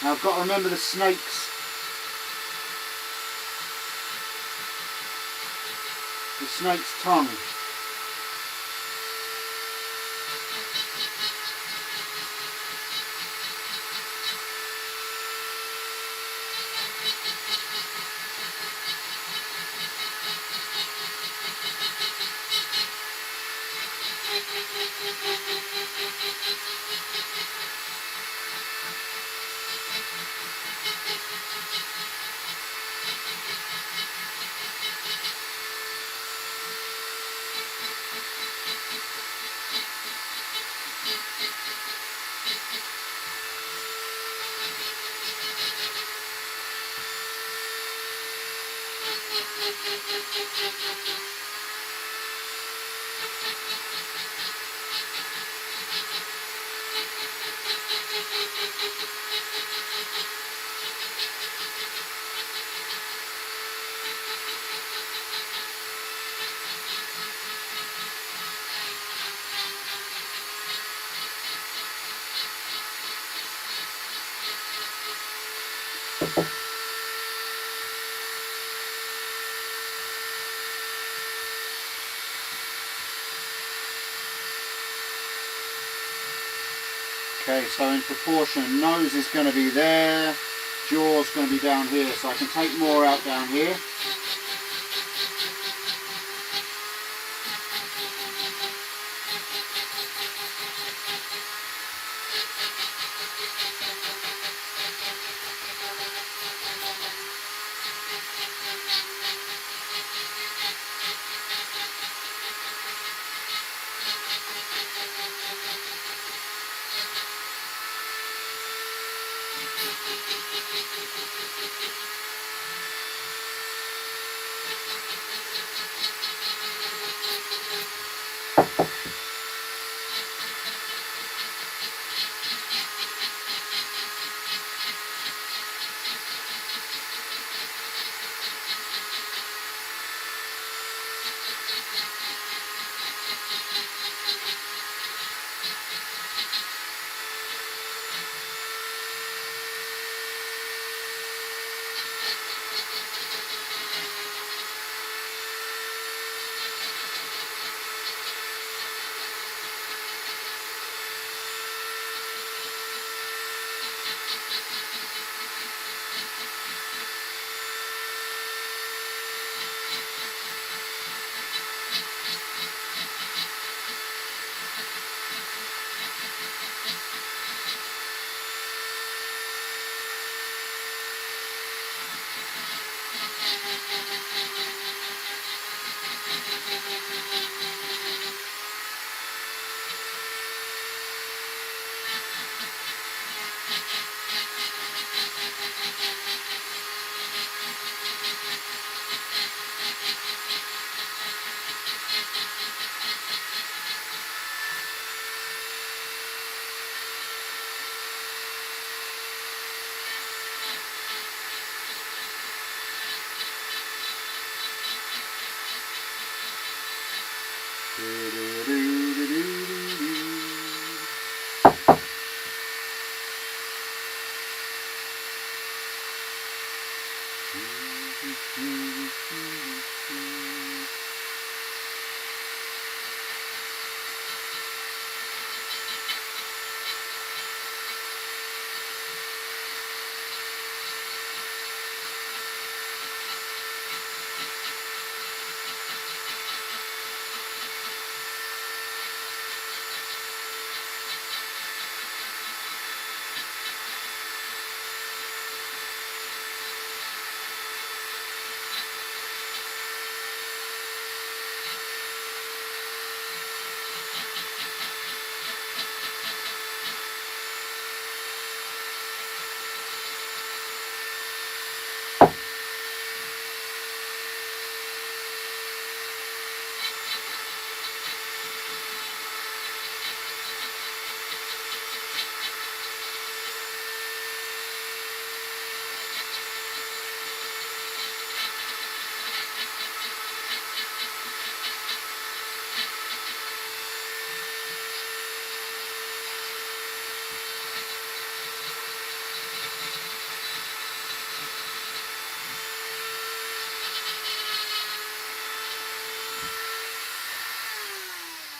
Now I've got to remember the snake's tongue. Okay, so in proportion, nose is going to be there, jaw's going to be down here, so I can take more out down here.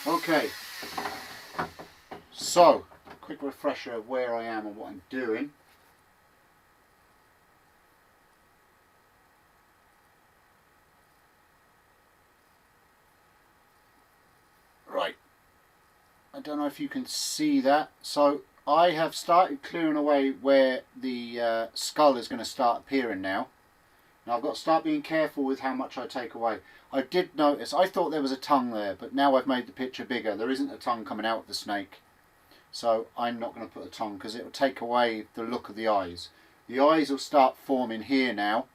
Okay, so quick refresher of where I am and what I'm doing. Right, I don't know if you can see that. So I have started clearing away where the skull is going to start appearing now. Now I've got to start being careful with how much I take away. I did notice, I thought there was a tongue there, but now I've made the picture bigger. There isn't a tongue coming out of the snake. So I'm not going to put a tongue because it will take away the look of the eyes. The eyes will start forming here now.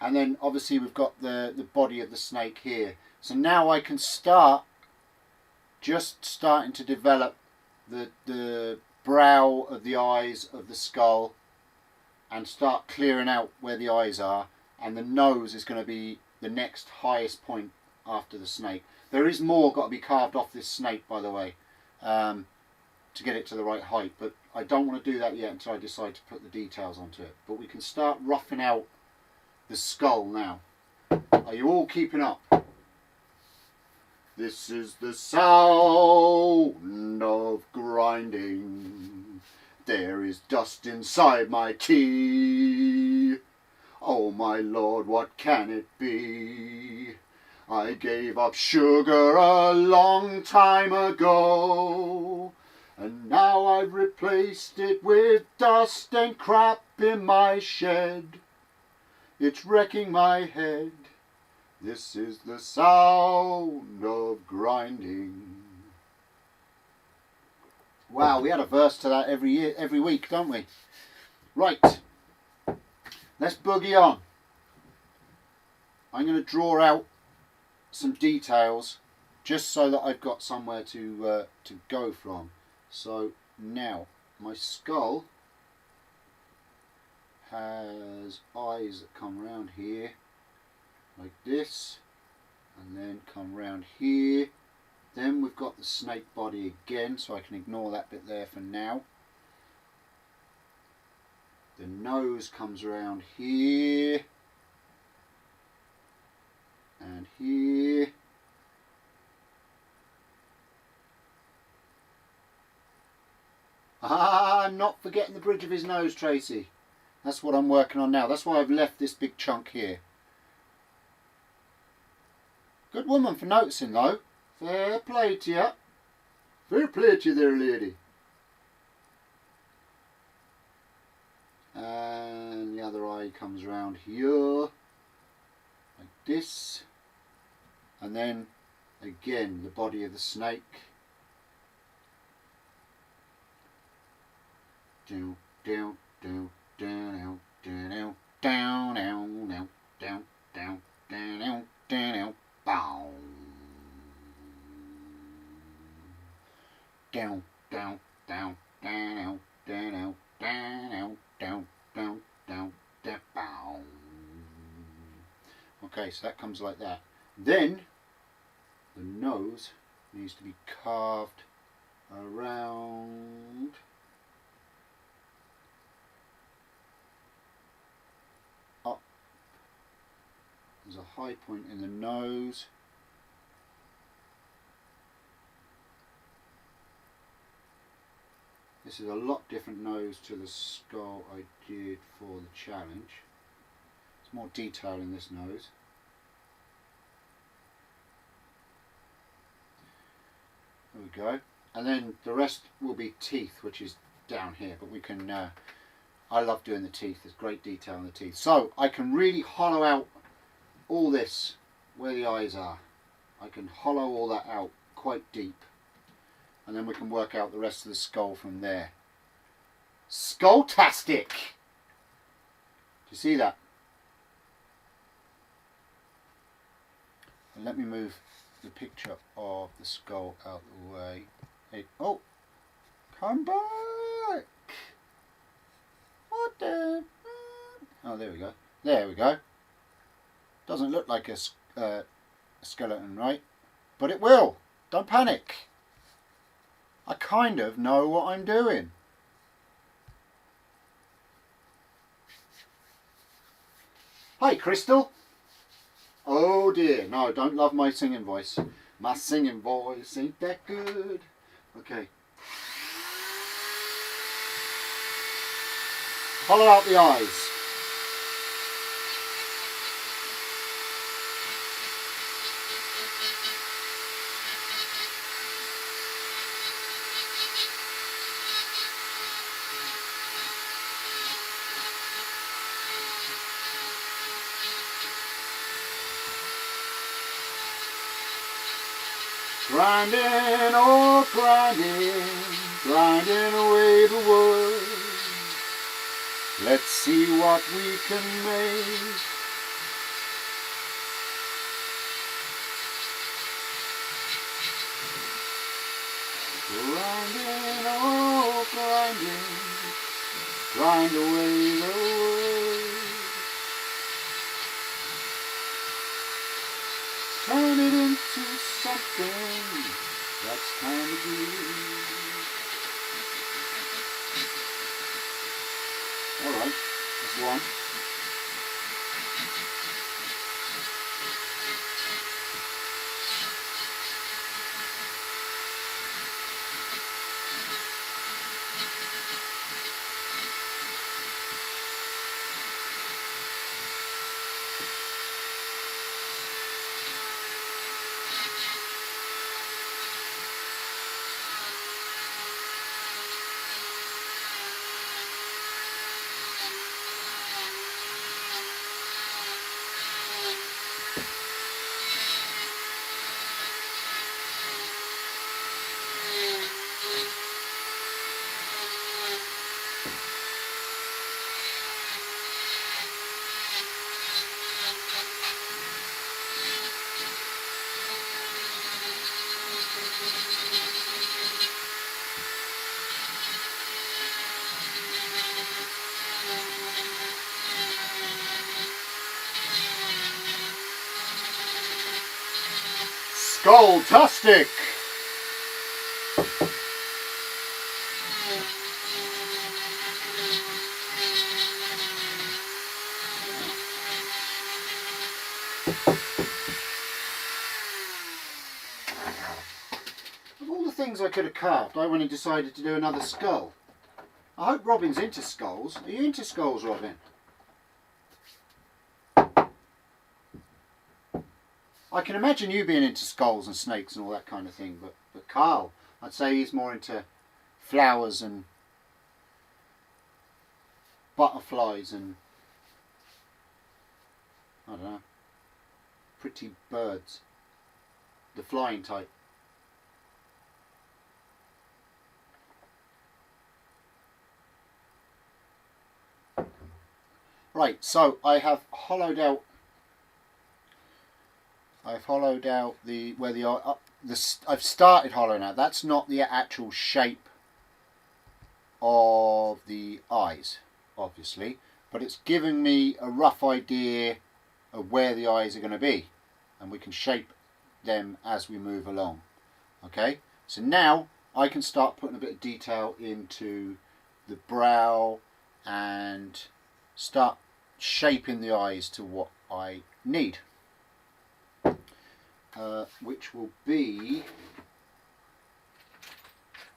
And then obviously we've got the body of the snake here. So now I can start just starting to develop the brow of the eyes of the skull and start clearing out where the eyes are, and the nose is going to be the next highest point after the snake. There is more got to be carved off this snake, by the way, to get it to the right height, but I don't want to do that yet until I decide to put the details onto it. But we can start roughing out the skull now. Are you all keeping up? This is the sound of grinding. There is dust inside my tea. Oh my Lord, what can it be? I gave up sugar a long time ago, and now I've replaced it with dust and crap in my shed. It's wrecking my head. This is the sound of grinding. Wow, we had a verse to that every week, don't we? Right, let's boogie on. I'm going to draw out some details just so that I've got somewhere to go from. So now my skull has eyes that come round here like this, and then come round here. Then we've got the snake body again, so I can ignore that bit there for now. The nose comes around here and here. Ah, not forgetting the bridge of his nose, Tracy. That's what I'm working on now. That's why I've left this big chunk here. Good woman for noticing though. Fair play to you. Fair play to you there, lady. And the other eye comes around here, like this. And then, again, the body of the snake. down, down, down, down, down, down, down, down, down, down, down, down, bow. Down, down, down, down, down, down, down, down, down, down, bow. Okay, so that comes like that. Then the nose needs to be carved around. Up. There's a high point in the nose. This is a lot different nose to the skull I did for the challenge. There's more detail in this nose. There we go. And then the rest will be teeth, which is down here, but we can, I love doing the teeth, there's great detail in the teeth. So I can really hollow out all this where the eyes are. I can hollow all that out quite deep. And then we can work out the rest of the skull from there. Skull-tastic! Do you see that? And let me move the picture of the skull out of the way. Hey, oh! Come back! What the... Oh, there we go. There we go. Doesn't look like a skeleton, right? But it will. Don't panic. I kind of know what I'm doing. Hi, Crystal. Oh dear, no, don't love my singing voice. My singing voice ain't that good. Okay. Hollow out the eyes. Grinding, oh grinding, grinding away the wood. Let's see what we can make. Grinding, oh grinding, grind away the wood. Turn it into something that's kind of good. Alright, that's one. Skull-tastic! Of all the things I could have carved, I went and decided to do another skull. I hope Robin's into skulls. Are you into skulls, Robin? I can imagine you being into skulls and snakes and all that kind of thing, but Carl, I'd say he's more into flowers and butterflies and, I don't know, pretty birds. The flying type. Right, so I have hollowed out. I've hollowed out where the eye. I've started hollowing out. That's not the actual shape of the eyes, obviously, but it's giving me a rough idea of where the eyes are going to be, and we can shape them as we move along. Okay, so now I can start putting a bit of detail into the brow and start shaping the eyes to what I need, which will be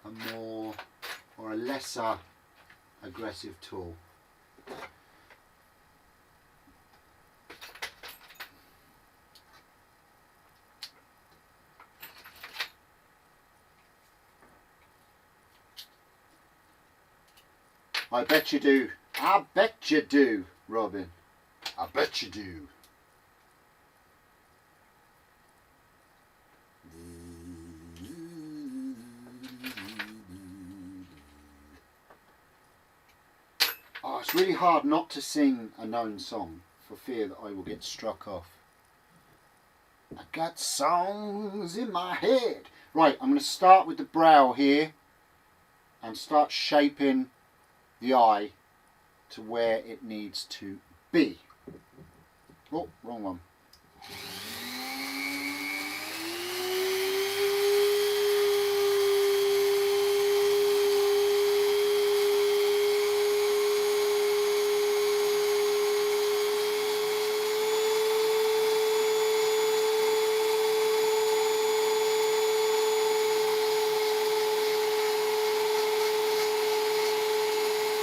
a more or a lesser aggressive tool. I bet you do. I bet you do, Robin. I bet you do. Oh, it's really hard not to sing a known song for fear that I will get struck off. I got songs in my head. Right, I'm going to start with the brow here and start shaping the eye to where it needs to be. Oh, wrong one.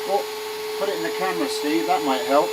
Oh, put it in the camera, Steve, that might help.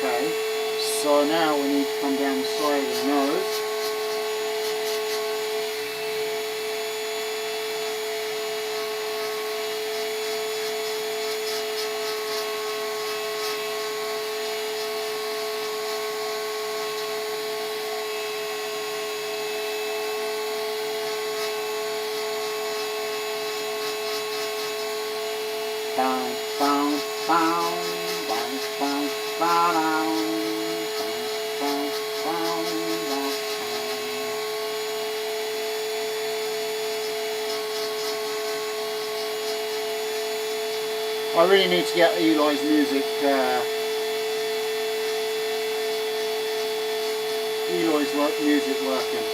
Okay, so now we need to come down the side of the nose. Bow, bow, bow, bow, bow, bow, bow, bow, bow, bow. I really need to get Eli's music music working.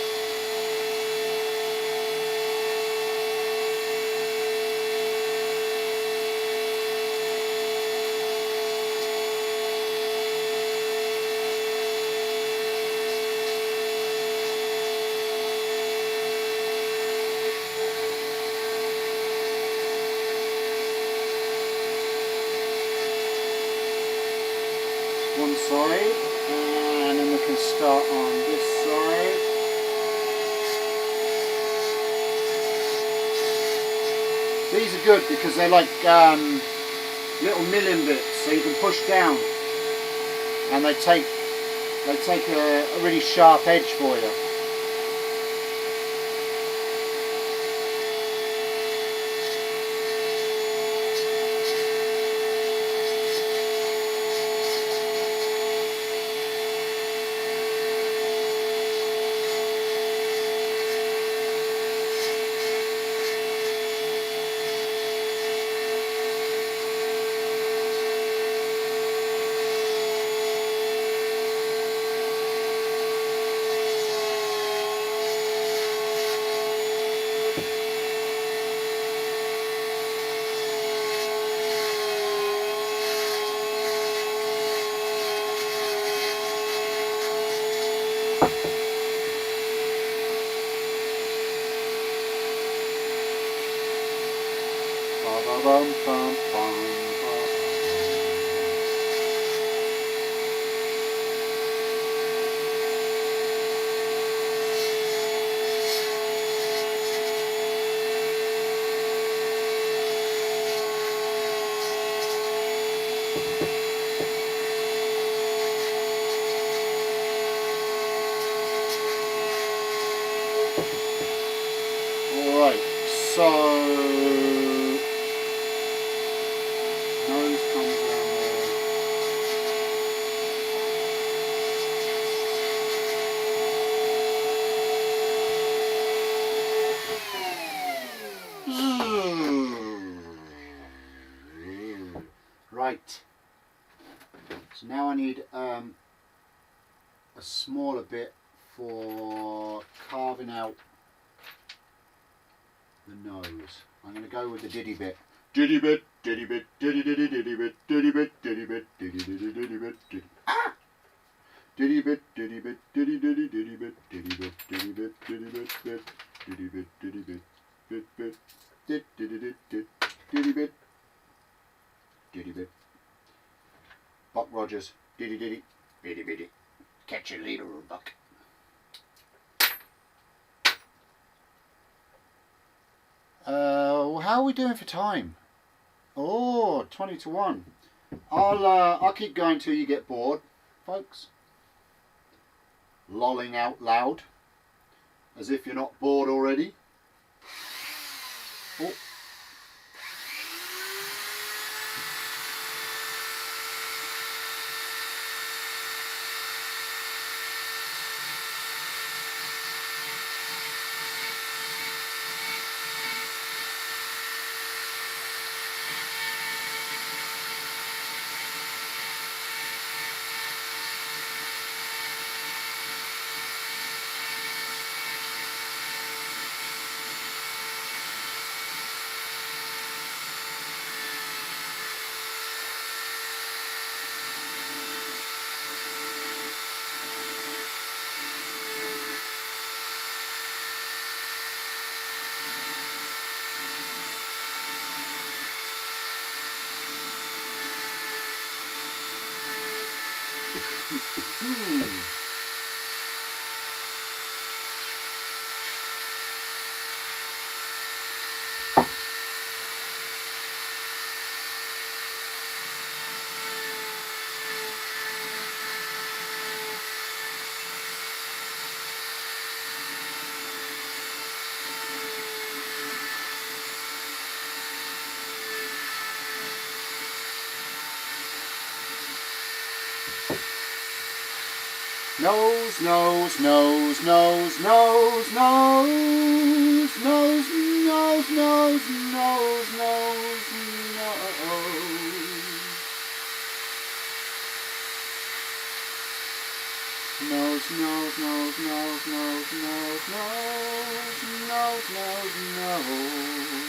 side, and then we can start on this side. These are good because they're like little milling bits, so you can push down, and they take a really sharp edge for you. Alright, so nose comes around there. Right, so now I need a smaller bit for carving out the nose. I'm going to go with the diddy bit. Diddy bit, diddy bit, diddy diddy diddy bit, diddy bit, diddy bit, diddy diddy diddy bit, diddy. Ah! Diddy bit, diddy bit, diddy diddy diddy bit, diddy bit, diddy bit, diddy bit, bit, diddy bit, diddy bit, bit, bit, did diddy did did, diddy bit, diddy bit. Buck Rogers, diddy diddy, bitty bitty. Catch you later, Buck. How are we doing for time? Oh, 20 to 1. I'll keep going till you get bored, folks. Lolling out loud, as if you're not bored already. Oh. Nose, nose, nose, nose, nose, nose, nose, nose, nose, nose, nose, nose. Nose, nose, nose, nose, nose, nose, nose, nose, nose, nose.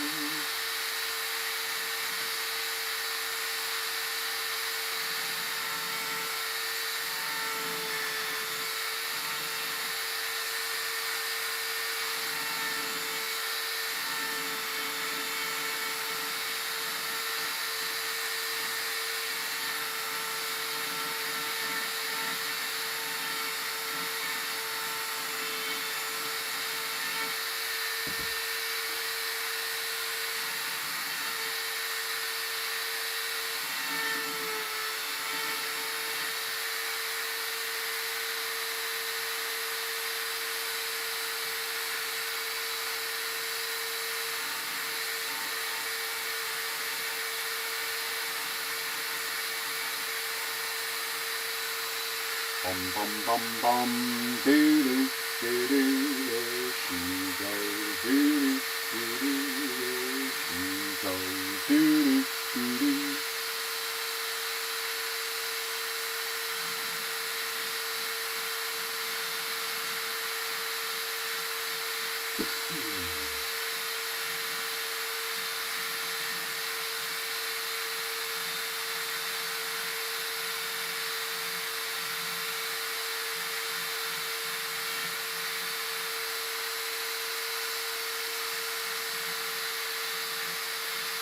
Bum bum bum bum, doo doo doo doo. There she goes, doo doo doo doo. There she goes, doo doo doo doo.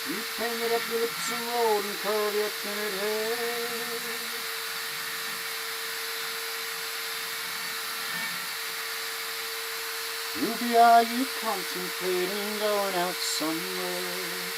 You painted up your lips and rolled and curled your tinted hair. Ruby, are you contemplating going out somewhere?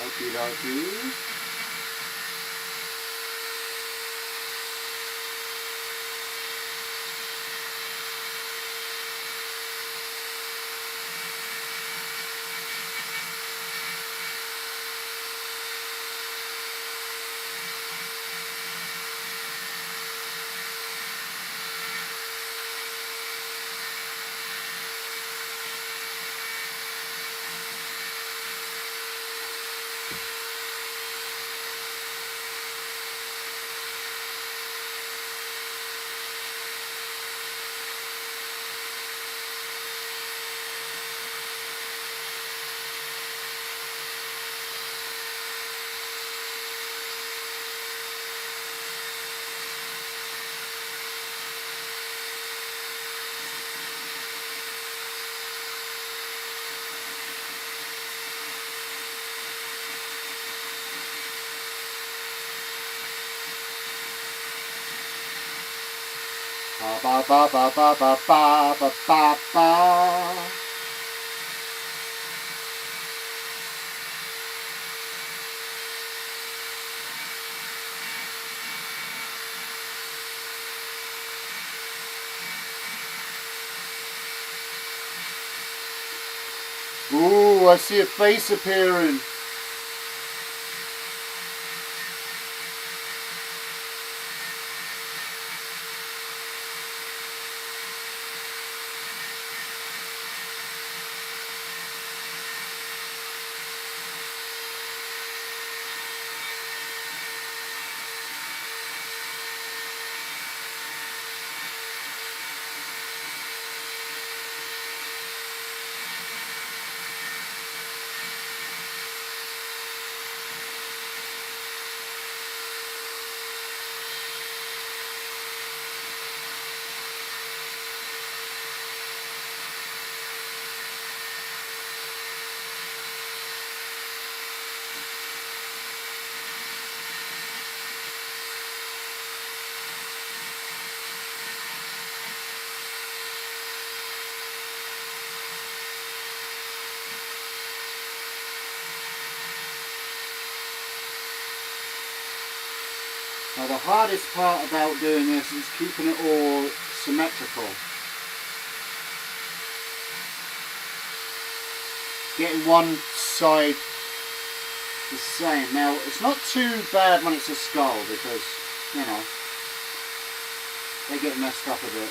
Okie dokie. Ba ba ba ba ba ba ba ba ba. Ooh, I see a face appearing. Now the hardest part about doing this is keeping it all symmetrical. Getting one side the same. Now it's not too bad when it's a skull because, you know, they get messed up a bit.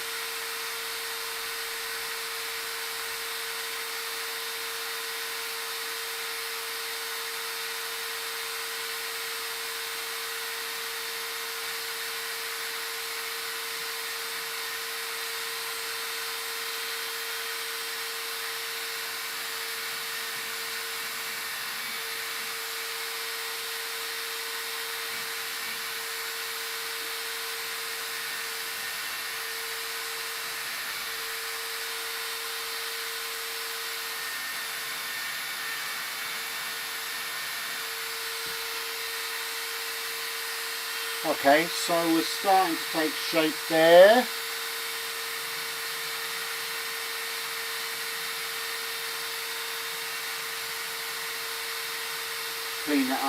Okay, so we're starting to take shape there.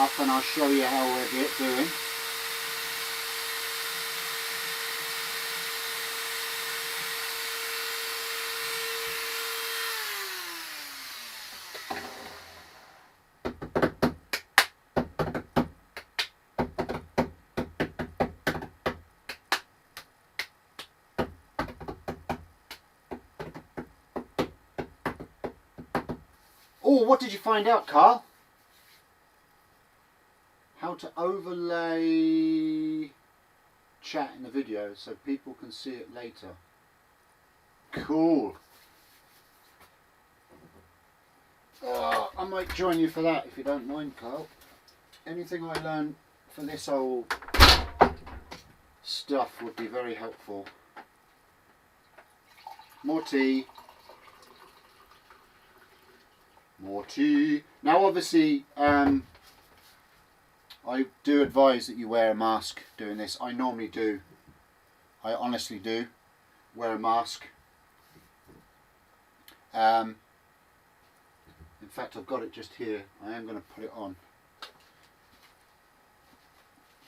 up and I'll show you how we're doing. Oh, what did you find out, Carl? How to overlay chat in the video so people can see it later. Cool. Oh, I might join you for that if you don't mind, Carl. Anything I learn for this old stuff would be very helpful. More tea. More tea. Now obviously I do advise that you wear a mask doing this. I normally do. I honestly do wear a mask. In fact, I've got it just here. I am going to put it on.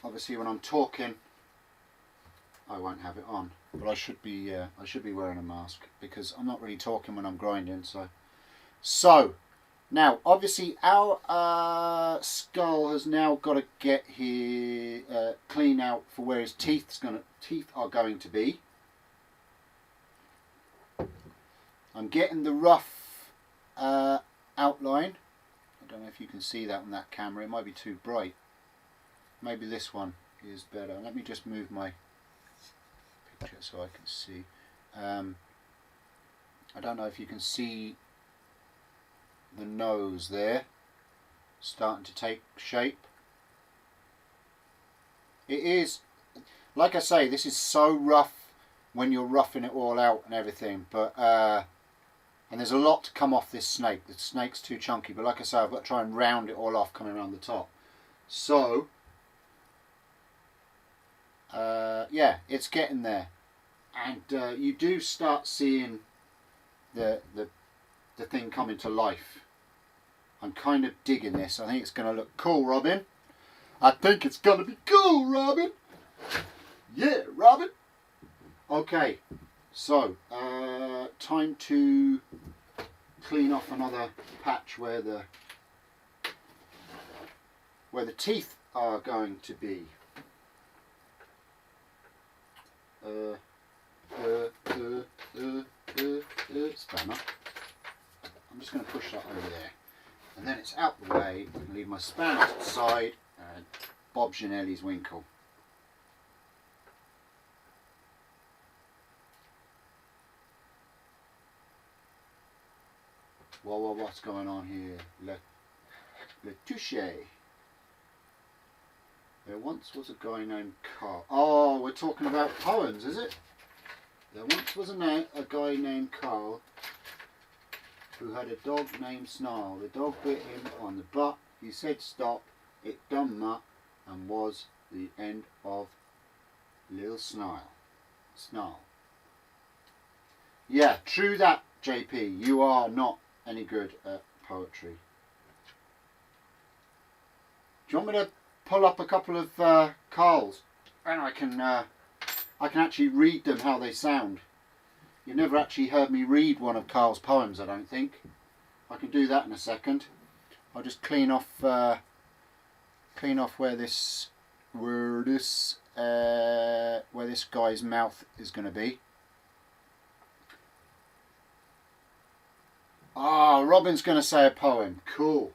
Obviously when I'm talking I won't have it on, but I should be wearing a mask because I'm not really talking when I'm grinding. So now obviously our skull has now got to get here clean out for where his teeth are going to be. I'm getting the rough outline. I don't know if you can see that on that camera. It might be too bright. Maybe this one is better. Let me just move my picture so I can see. I don't know if you can see the nose there starting to take shape. It is, like I say, this is so rough when you're roughing it all out and everything, but and there's a lot to come off this snake. The snake's too chunky, but like I say, I've got to try and round it all off coming around the top. So yeah, it's getting there, and you do start seeing the thing coming to life. I'm kind of digging this. I think it's going to look cool, Robin. I think it's going to be cool, Robin. Yeah, Robin. Okay, so time to clean off another patch where the teeth are going to be. Spanner. I'm just going to push that over there, and then it's out the way. I can leave my spanner to the side, and Bob Janelli's winkle. Well, what's going on here? Le touche. There once was a guy named Carl. Oh, we're talking about poems, is it? There once was a guy named Carl who had a dog named Snarl. The dog bit him on the butt. He said stop. It done that and was the end of Lil Snarl. Yeah, true that, JP. You are not any good at poetry. Do you want me to pull up a couple of Carls and I can actually read them how they sound? You've never actually heard me read one of Carl's poems, I don't think. I can do that in a second. I'll just clean off where this guy's mouth is going to be. Ah, Robin's going to say a poem. Cool.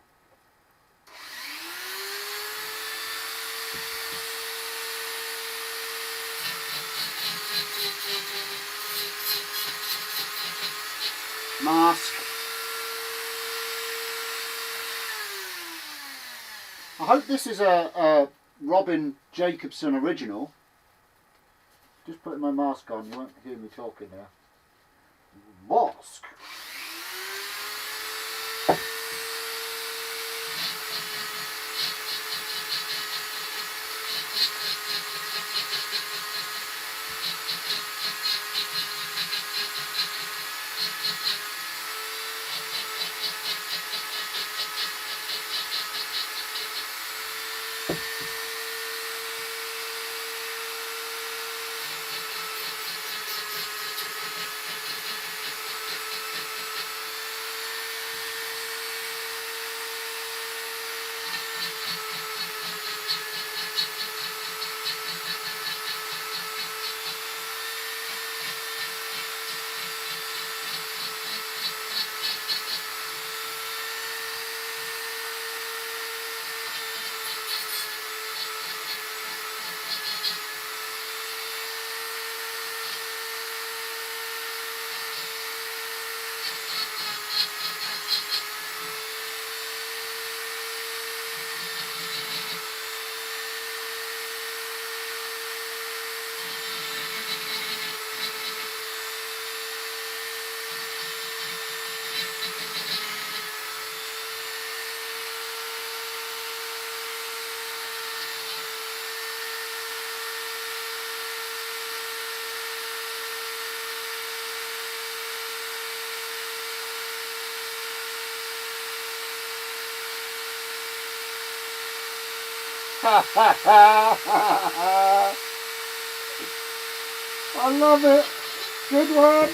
Mask. I hope this is a Robin Jacobson original. Just putting my mask on, you won't hear me talking now. Mask. I love it. Good one.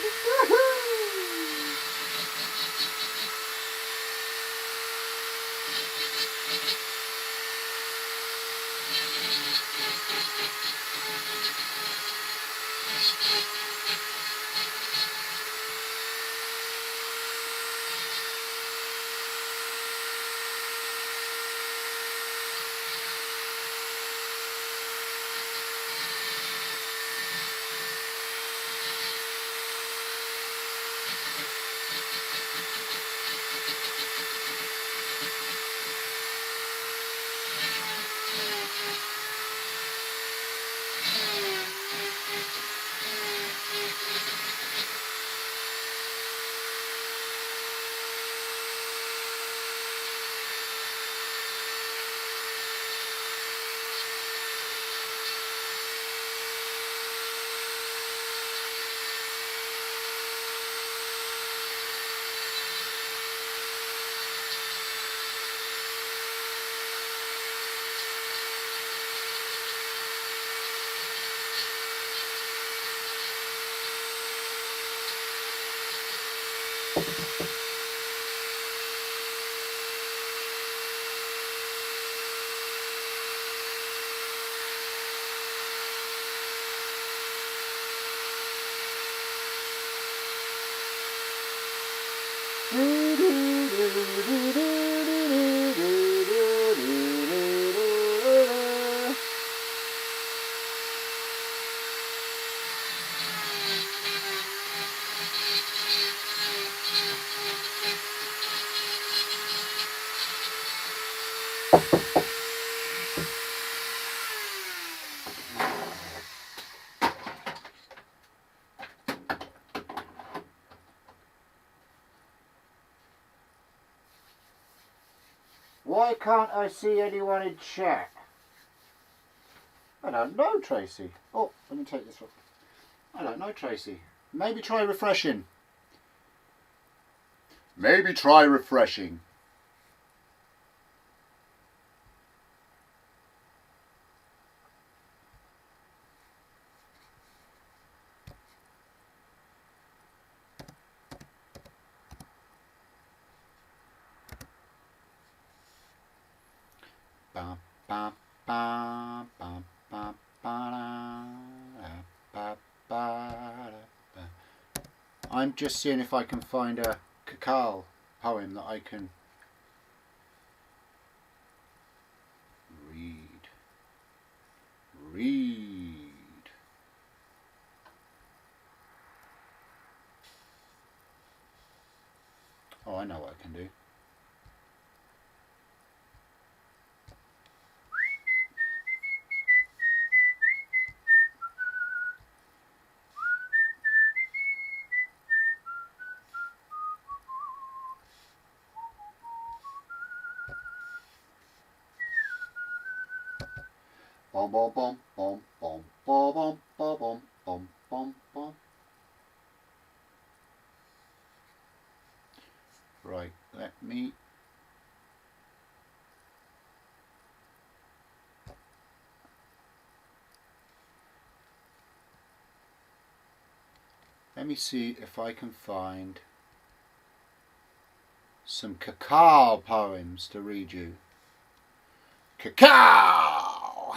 Why can't I see anyone in chat? I don't know, Tracy. Oh, let me take this off. I don't know, Tracy. Maybe try refreshing. Maybe try refreshing. Ba, ba, ba, ba, ba, ba, ba, ba, ba. I'm just seeing if I can find a cacao poem that I can read. Oh, I know what I can do. Bom bom bom bom bom bom bom bom bom bom bom. Right, let me see if I can find some cacao poems to read you. Cacao!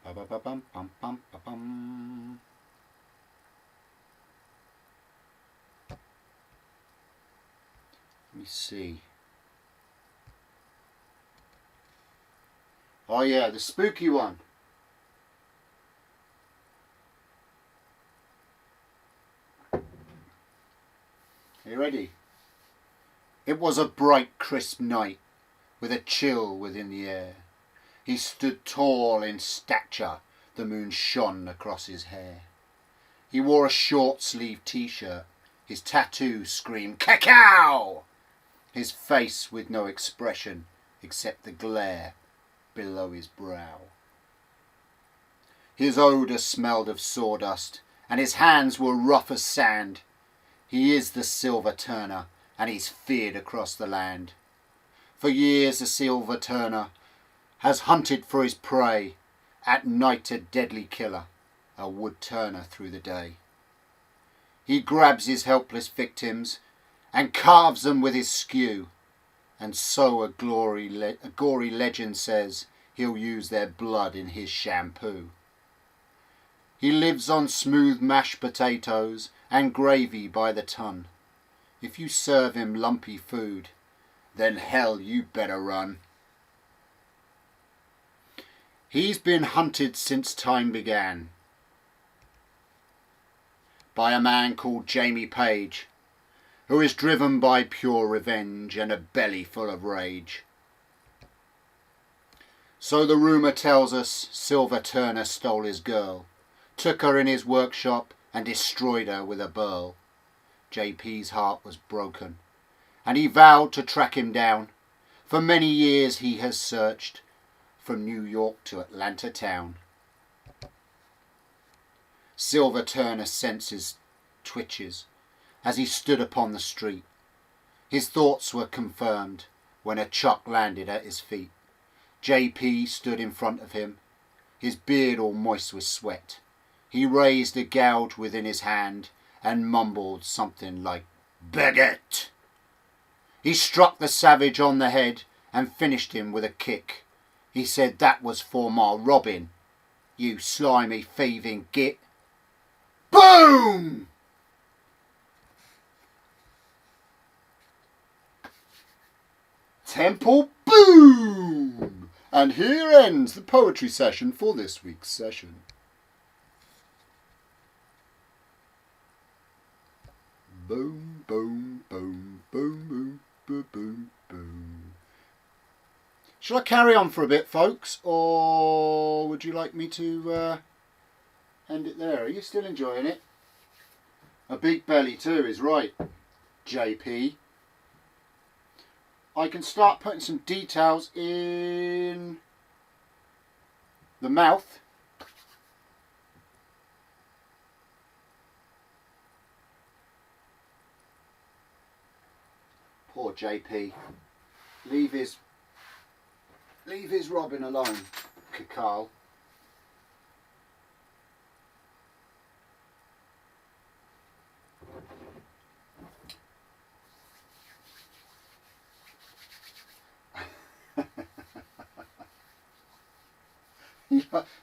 Ba ba ba bum bum bum ba bum. Let me see. Oh yeah, the spooky one. Are you ready? It was a bright, crisp night, with a chill within the air. He stood tall in stature, the moon shone across his hair. He wore a short-sleeved t-shirt, his tattoo screamed cacao! His face with no expression except the glare below his brow. His odour smelled of sawdust, and his hands were rough as sand. He is the silver turner, and he's feared across the land. For years the silver turner has hunted for his prey, at night a deadly killer, a wood turner through the day. He grabs his helpless victims and carves them with his skew, and so a gory legend says he'll use their blood in his shampoo. He lives on smooth mashed potatoes and gravy by the ton. If you serve him lumpy food, then hell you better run. He's been hunted since time began by a man called Jamie Page, who is driven by pure revenge and a belly full of rage. So the rumour tells us Silver Turner stole his girl, took her in his workshop and destroyed her with a burl. JP's heart was broken, and he vowed to track him down. For many years he has searched, from New York to Atlanta town. Silver Turner senses twitches as he stood upon the street. His thoughts were confirmed when a chuck landed at his feet. JP stood in front of him, his beard all moist with sweat. He raised a gouge within his hand and mumbled something like "Baguette." He struck the savage on the head and finished him with a kick. He said, "That was for my Robin, you slimy thieving git." Boom! Temple boom! And here ends the poetry session for this week's session. Boom, boom, boom, boom, boom, boom, boom, boom. Shall I carry on for a bit, folks, or would you like me to end it there? Are you still enjoying it? A big belly too is right, JP. I can start putting some details in the mouth. Poor JP. Leave his Robin alone, Cacao.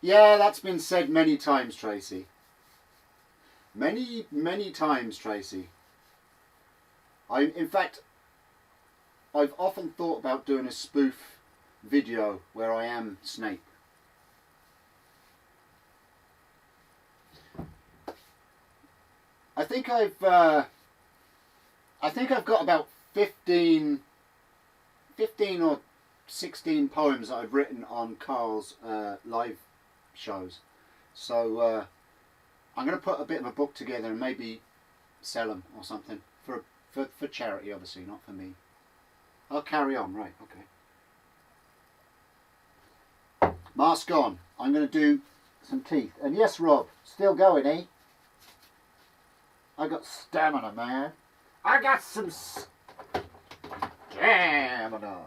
Yeah, that's been said many times, Tracy. Many times, Tracy. In fact, I've often thought about doing a spoof video where I am Snape. I think I've got about 15 or 16 poems that I've written on Carl's live shows. So I'm going to put a bit of a book together and maybe sell them or something for charity, obviously, not for me. I'll carry on, right? Okay. Mask on. I'm going to do some teeth. And yes, Rob, still going, eh? I got stamina, man. I got some stamina.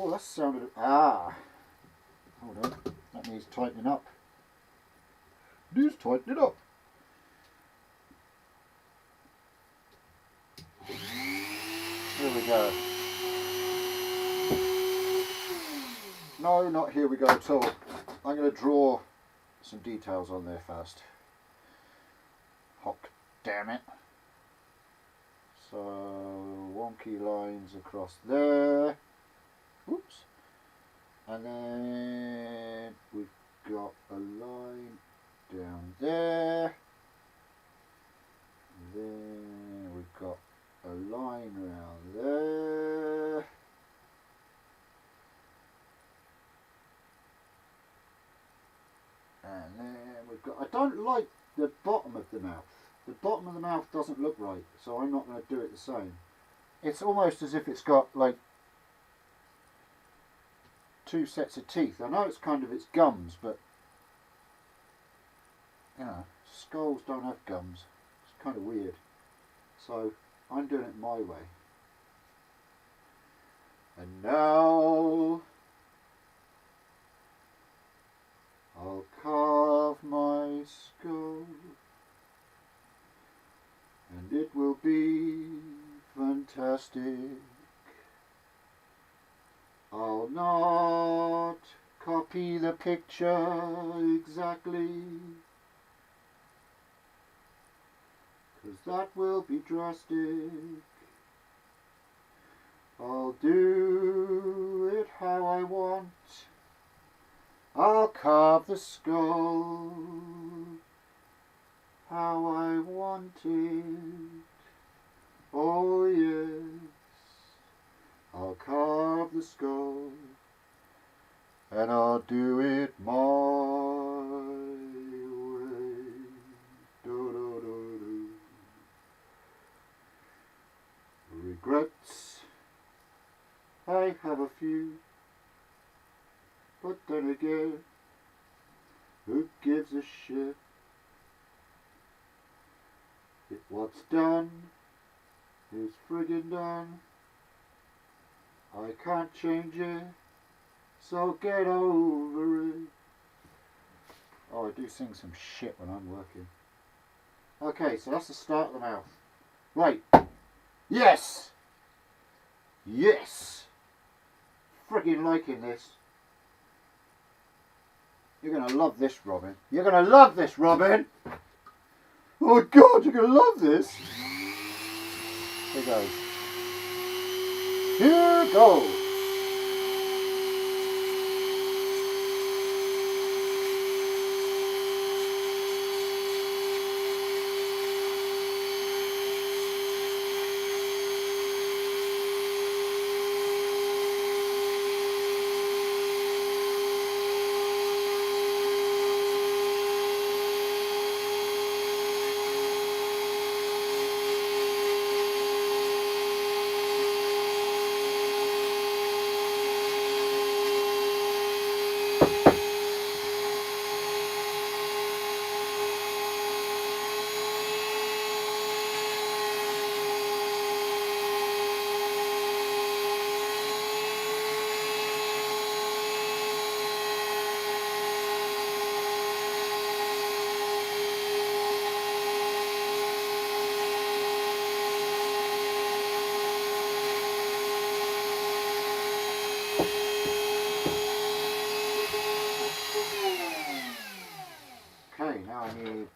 Oh, that sounded... hold on, that needs tightening up. Needs tightening up. Here we go. No, not here we go at all. I'm going to draw some details on there first. Hock, damn it. So, wonky lines across there. Oops. And then we've got a line down there. The bottom of the mouth doesn't look right, so I'm not going to do it the same. It's almost as if it's got like two sets of teeth. I know it's kind of its gums, but you know, skulls don't have gums. It's kind of weird. So I'm doing it my way. And now I'll carve my skull, and it will be fantastic. I'll not copy the picture exactly, 'cause that will be drastic. I'll do it how I want. I'll carve the skull how I want it. Oh yes, I'll carve the skull, and I'll do it my way. Do, do, do, do. Regrets, I have a few, but then again, who gives a shit? If what's done is friggin' done, I can't change it, so get over it. Oh, I do sing some shit when I'm working. Okay, so that's the start of the mouth. Right. Yes! Yes! Friggin' liking this. You're gonna love this, Robin. You're gonna love this, Robin! Oh God, you're gonna love this! Here goes. Here goes! Okay, now I need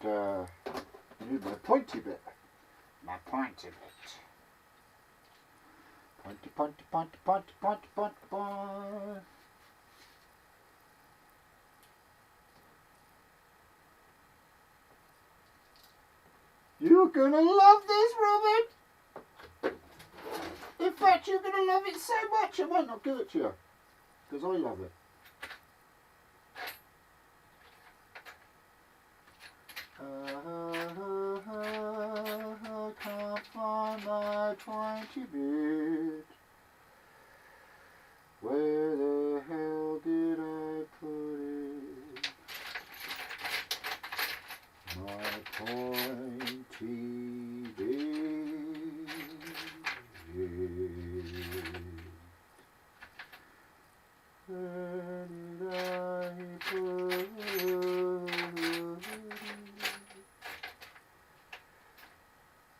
my pointy bit. My pointy bit. Pointy, pointy, pointy, pointy, pointy, pointy, pointy. You're gonna love this, Robin! In fact, you're gonna love it so much I might not give it to you. Because I love it. I can't find my pointy bit. Where the hell did I put it? My pointy bit. Where did I put it?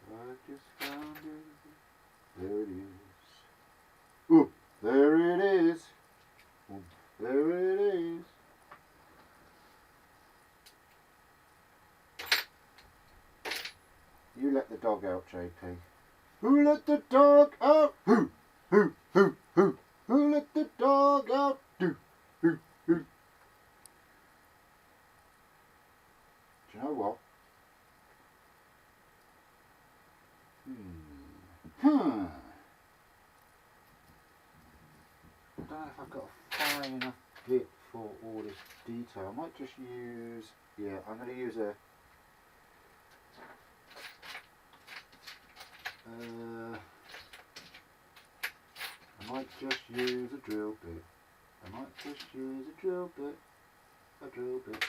I just found it. There it is. Ooh, there it is. Ooh, there it is. You let the dog out, JP. Who let the dog out? Who? Who? Who? Who? Who let the dog out? Do? Who? Who? Do you know what? I don't know if I've got a fine enough bit for all this detail. I might just use, yeah, I'm going to use I might just use a drill bit. I might just use a drill bit. A drill bit.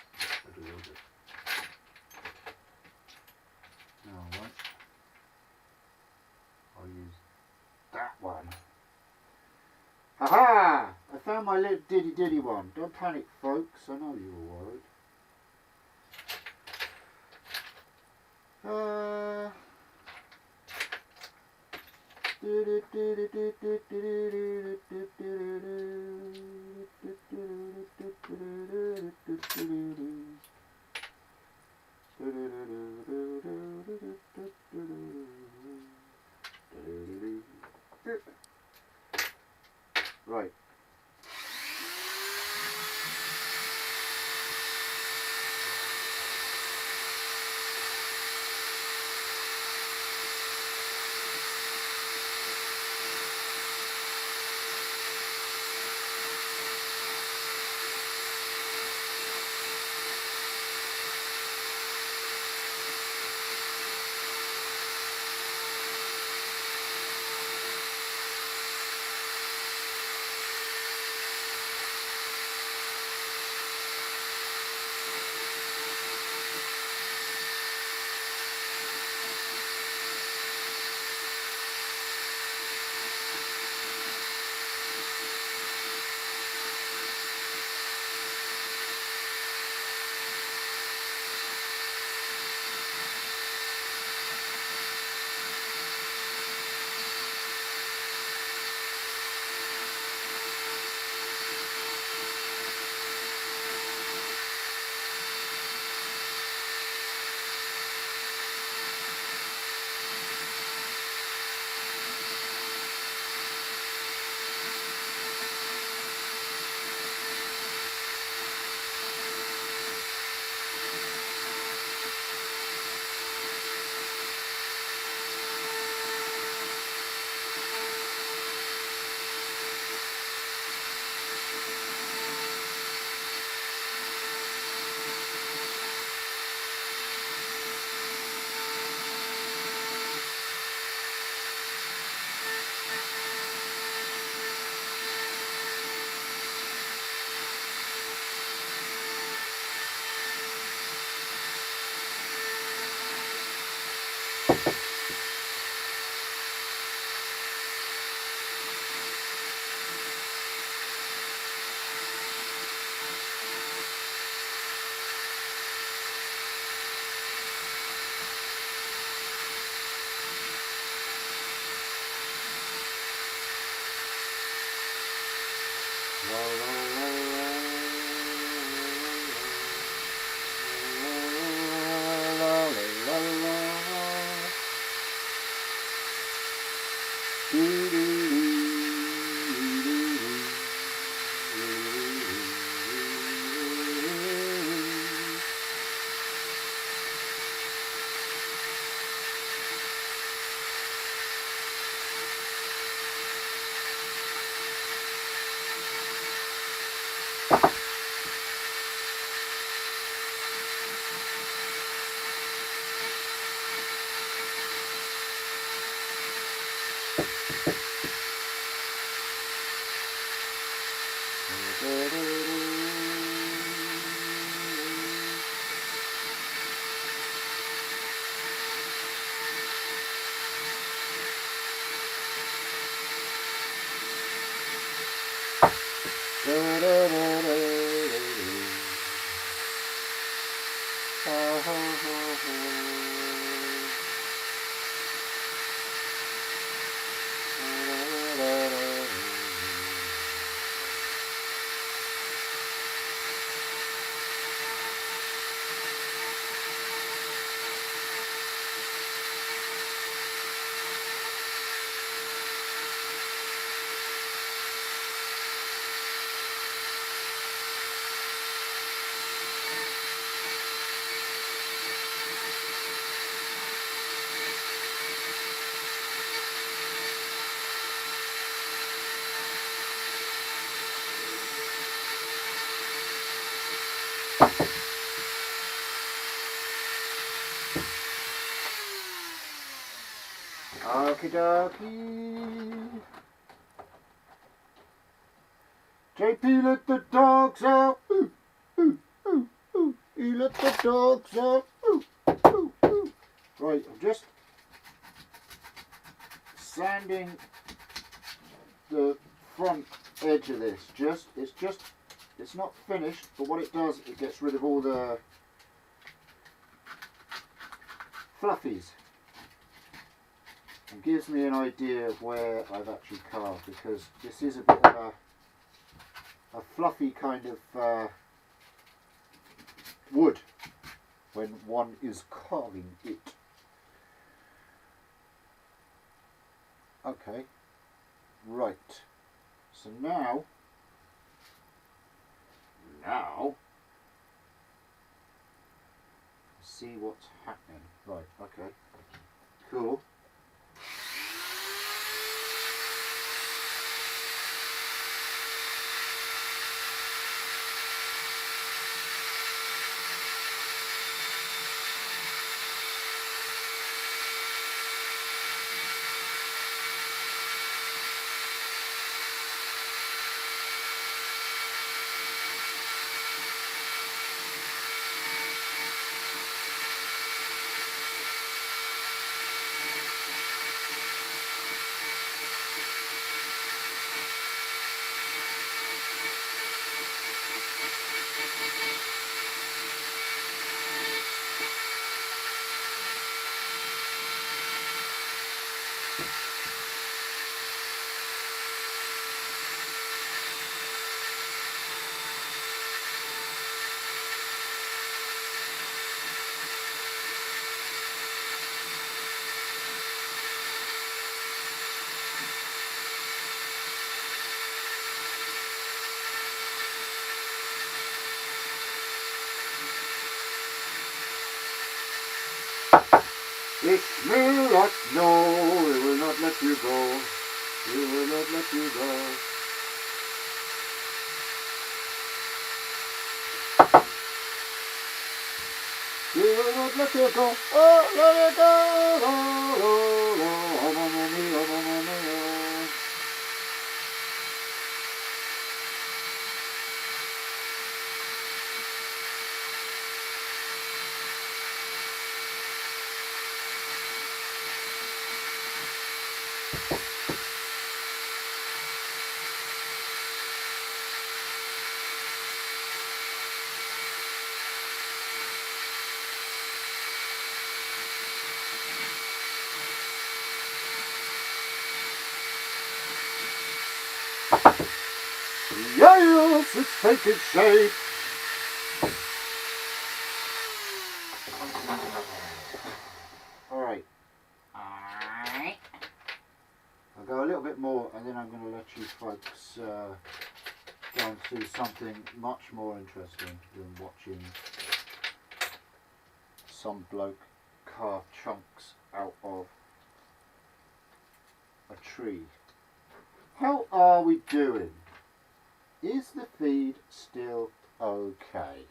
A drill bit. Alright. I'll use that one. Haha! I found my little diddy one. Don't panic, folks. I know you were worried. Right. Okie dokie. JP let the dogs out. Ooh, ooh, ooh, ooh. He let the dogs out. Ooh, ooh, ooh. Right, I'm just sanding the front edge of this. It's not finished, but what it does, it gets rid of all the fluffies and gives me an idea of where I've actually carved, because this is a bit of a fluffy kind of wood when one is carving it. Okay, right, so now see what's happening. Right, okay, cool. Bismillah, no, we will not let you go. We will not let you go. We will not let you go. Oh, let it go. Oh, oh, oh, oh, oh, oh, oh, oh. Yes, it's taking shape. Alright. I'll go a little bit more and then I'm going to let you folks go and see something much more interesting than watching some bloke carve chunks out of a tree. How are we doing? Is the feed still okay?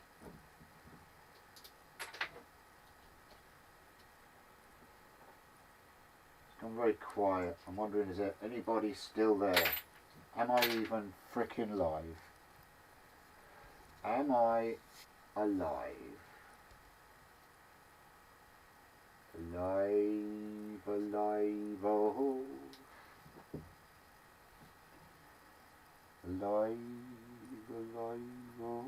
It's gone very quiet. I'm wondering, is there anybody still there? Am I even frickin' live? Am I alive? Alive, alive, oh. Alive, alive, oh.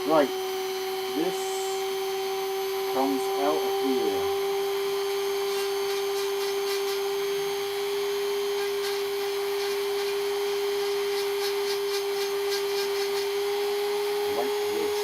Right, this comes out of here. Like this.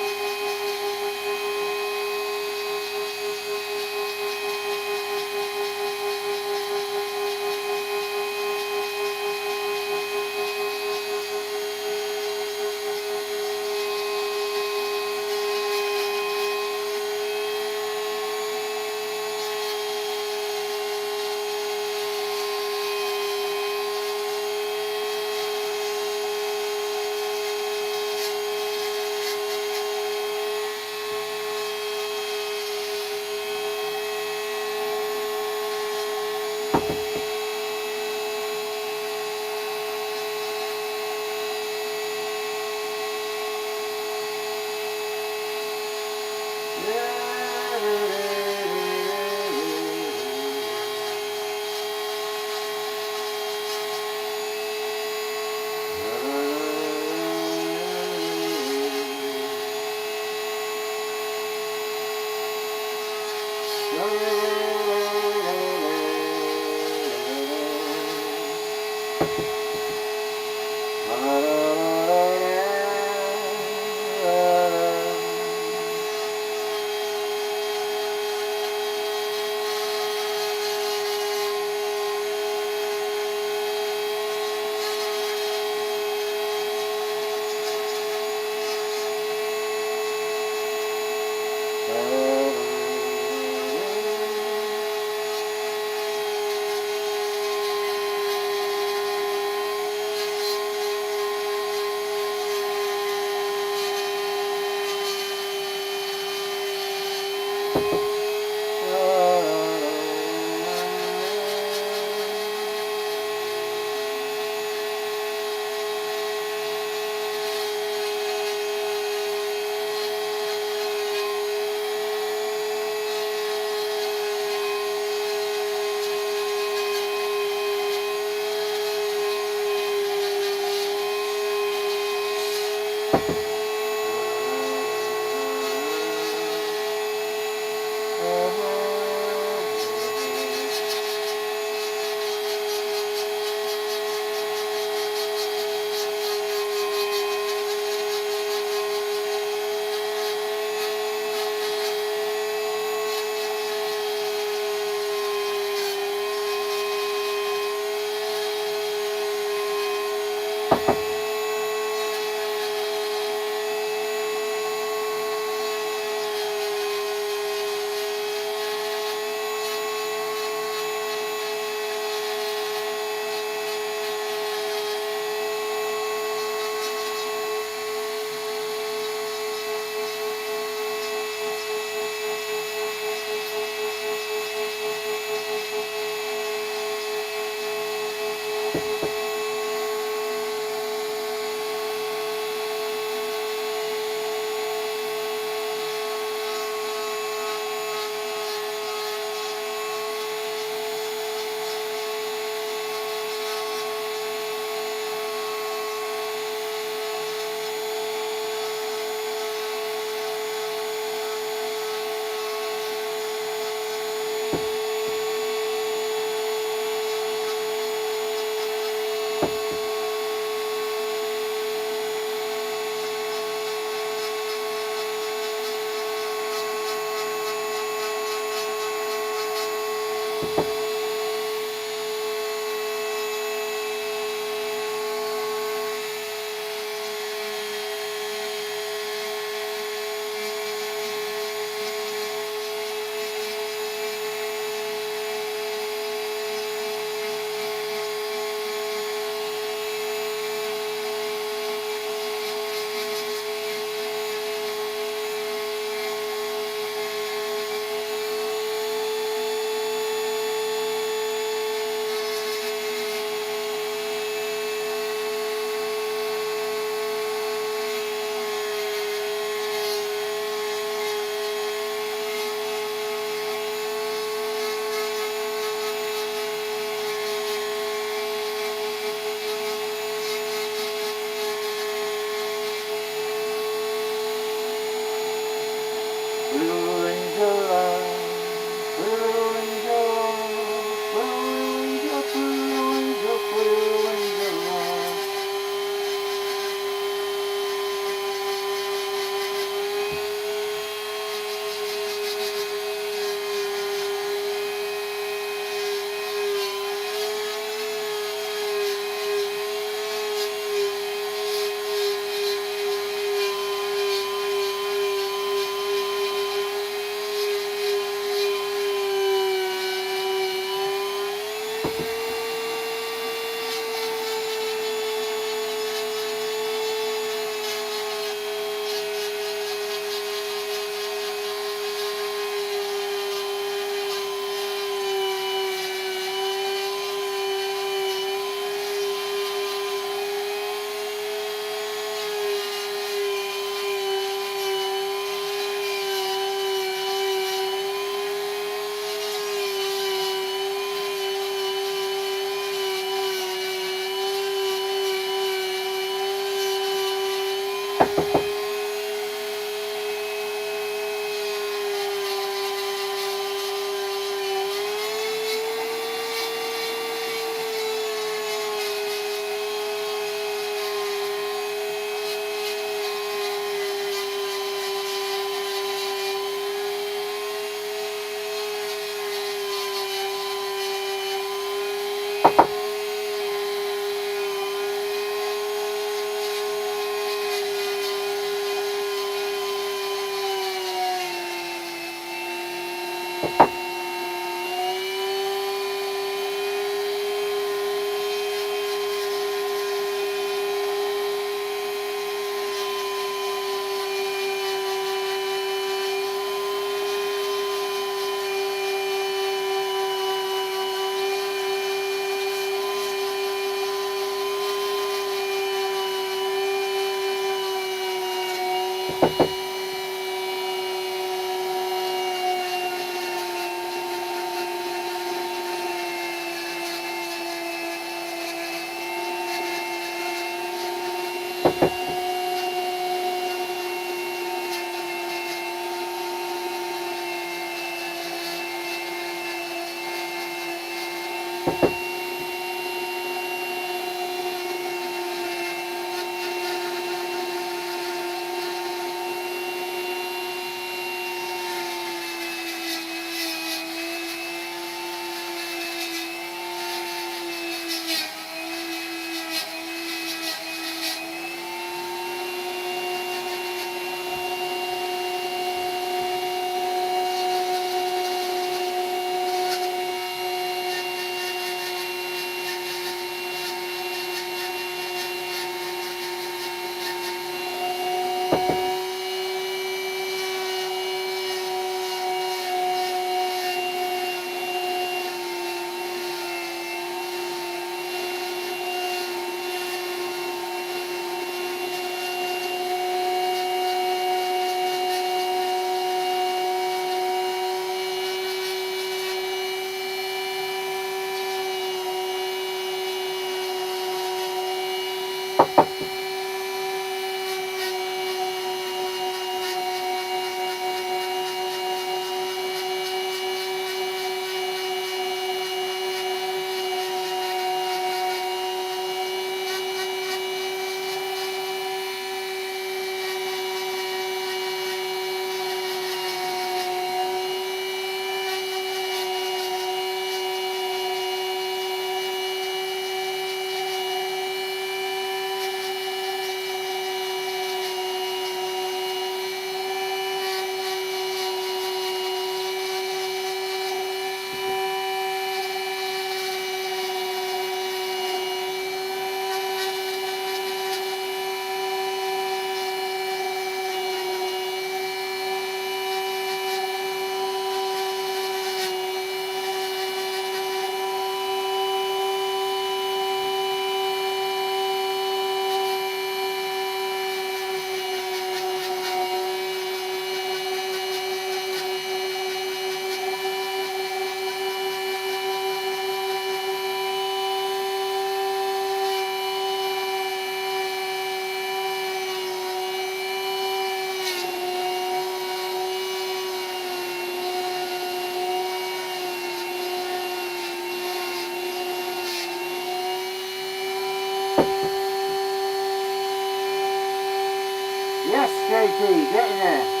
Yes, JT, get in there.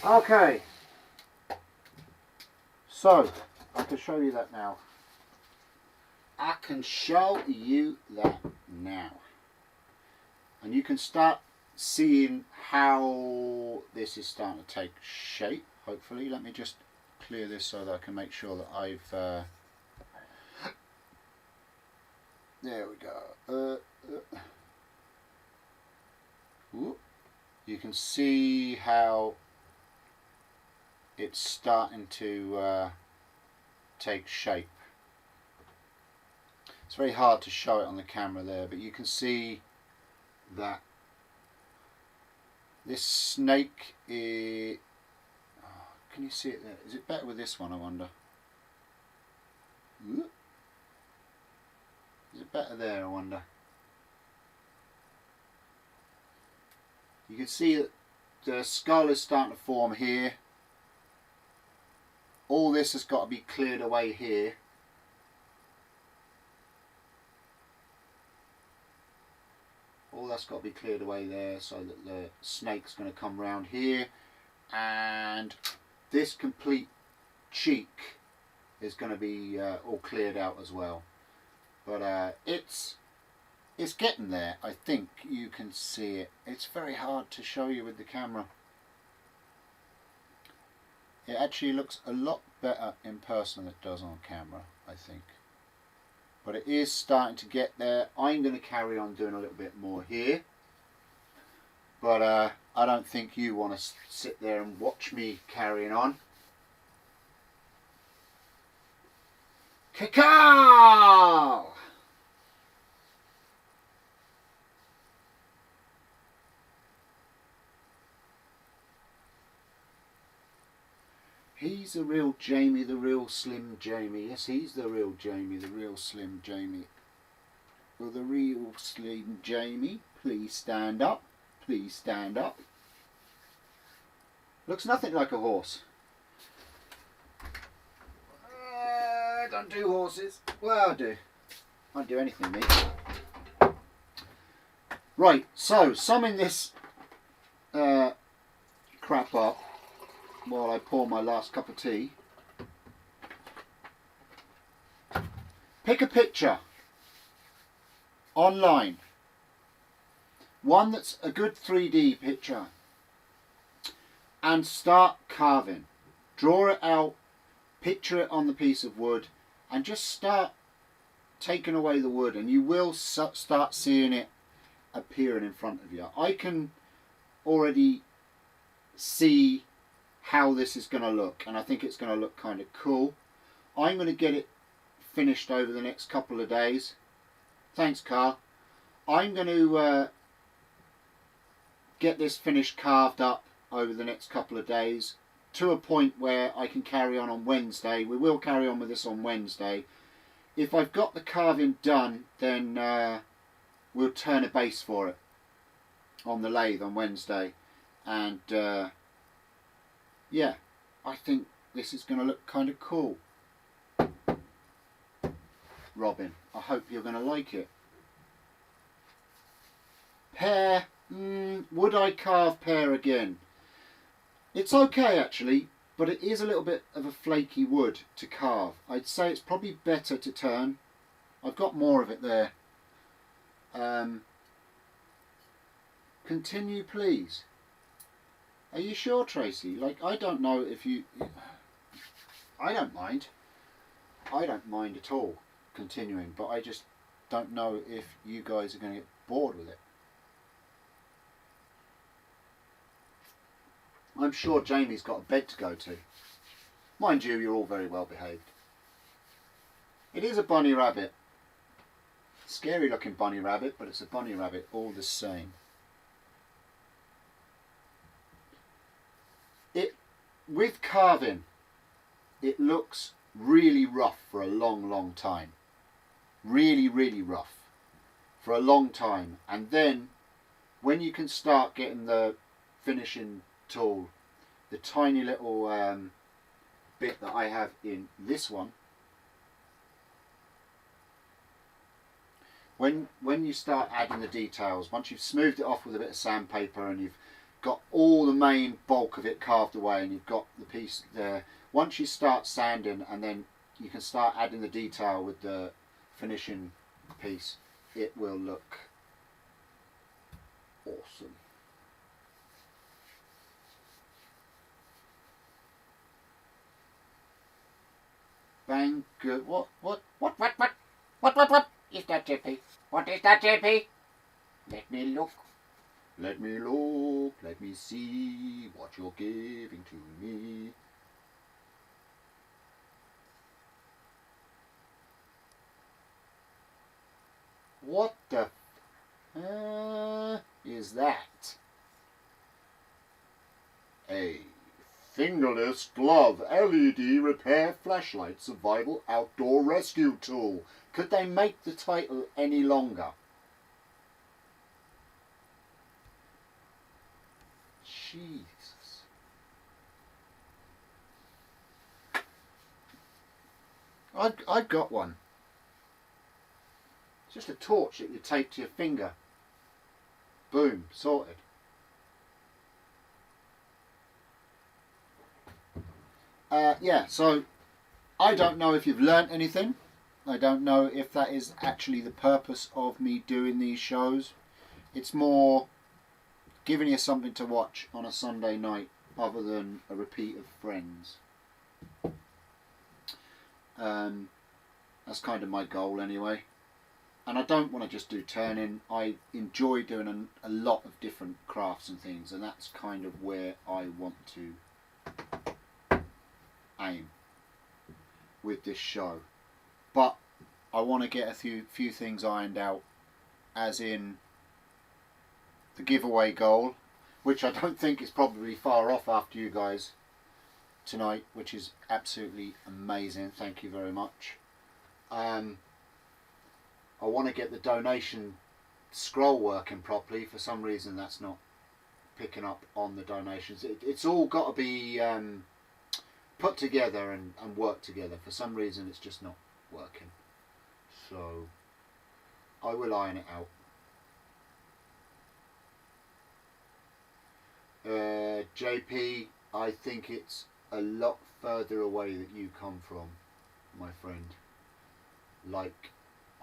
Okay, so I can show you that now. I can show you that now. And you can start seeing how this is starting to take shape, hopefully. Let me just clear this so that I can make sure that I've... there we go. You can see how it's starting to take shape. It's very hard to show it on the camera there, but you can see that this snake is... oh, can you see it there? Is it better with this one, I wonder? Is it better there, I wonder? You can see that the skull is starting to form here. All this has got to be cleared away here. All that's got to be cleared away there so that the snake's going to come round here, and this complete cheek is going to be all cleared out as well. But it's getting there. I think you can see it. It's very hard to show you with the camera. It actually looks a lot better in person than it does on camera, I think. But it is starting to get there. I'm going to carry on doing a little bit more here. But I don't think you want to sit there and watch me carrying on. Cacao! He's the real Jamie, the real Slim Jamie. Yes, he's the real Jamie, the real Slim Jamie. Will the real Slim Jamie please stand up? Please stand up. Looks nothing like a horse. I don't do horses. Well, I do. I don't do anything, me. Right, so summing this crap up while I pour my last cup of tea. Pick a picture online. One that's a good 3D picture. And start carving. Draw it out, picture it on the piece of wood, and just start taking away the wood, and you will start seeing it appearing in front of you. I can already see how this is going to look, and I think it's going to look kind of cool. I'm going to get it finished over the next couple of days. Thanks, Carl. I'm going to get this finished, carved up over the next couple of days to a point where I can carry on Wednesday. We will carry on with this on Wednesday. If I've got the carving done, then we'll turn a base for it on the lathe on Wednesday, and yeah, I think this is going to look kind of cool. Robin, I hope you're going to like it. Pear, would I carve pear again? It's okay actually, but it is a little bit of a flaky wood to carve. I'd say it's probably better to turn. I've got more of it there. Continue, please. Are you sure, Tracy? Like, I don't know if you... I don't mind. I don't mind at all continuing, but I just don't know if you guys are going to get bored with it. I'm sure Jamie's got a bed to go to. Mind you, you're all very well behaved. It is a bunny rabbit. Scary looking bunny rabbit, but it's a bunny rabbit all the same. With carving, it looks really rough for a long time. Really, really rough for a long time. And then when you can start getting the finishing tool, the tiny little bit that I have in this one, when you start adding the details, once you've smoothed it off with a bit of sandpaper and you've got all the main bulk of it carved away, and you've got the piece there. Once you start sanding, and then you can start adding the detail with the finishing piece, it will look awesome. Bang, good. What is that, JP? What is that, JP? Let me look. Let me look. Let me see what you're giving to me. What the is that? A fingerless glove LED repair flashlight survival outdoor rescue tool. Could they make the title any longer? Jesus. I've got one. It's just a torch that you tape to your finger. Boom, sorted. Yeah, so I don't know if you've learnt anything. I don't know if that is actually the purpose of me doing these shows. It's more giving you something to watch on a Sunday night other than a repeat of Friends. That's kind of my goal anyway. And I don't want to just do turning. I enjoy doing a lot of different crafts and things, and that's kind of where I want to aim with this show. But I want to get a few things ironed out, as in the giveaway goal, which I don't think is probably far off after you guys tonight, which is absolutely amazing. Thank you very much. I want to get the donation scroll working properly. For some reason that's not picking up on the donations. It's all got to be put together and work together. For some reason it's just not working. So I will iron it out. JP, I think it's a lot further away that you come from, my friend. Like,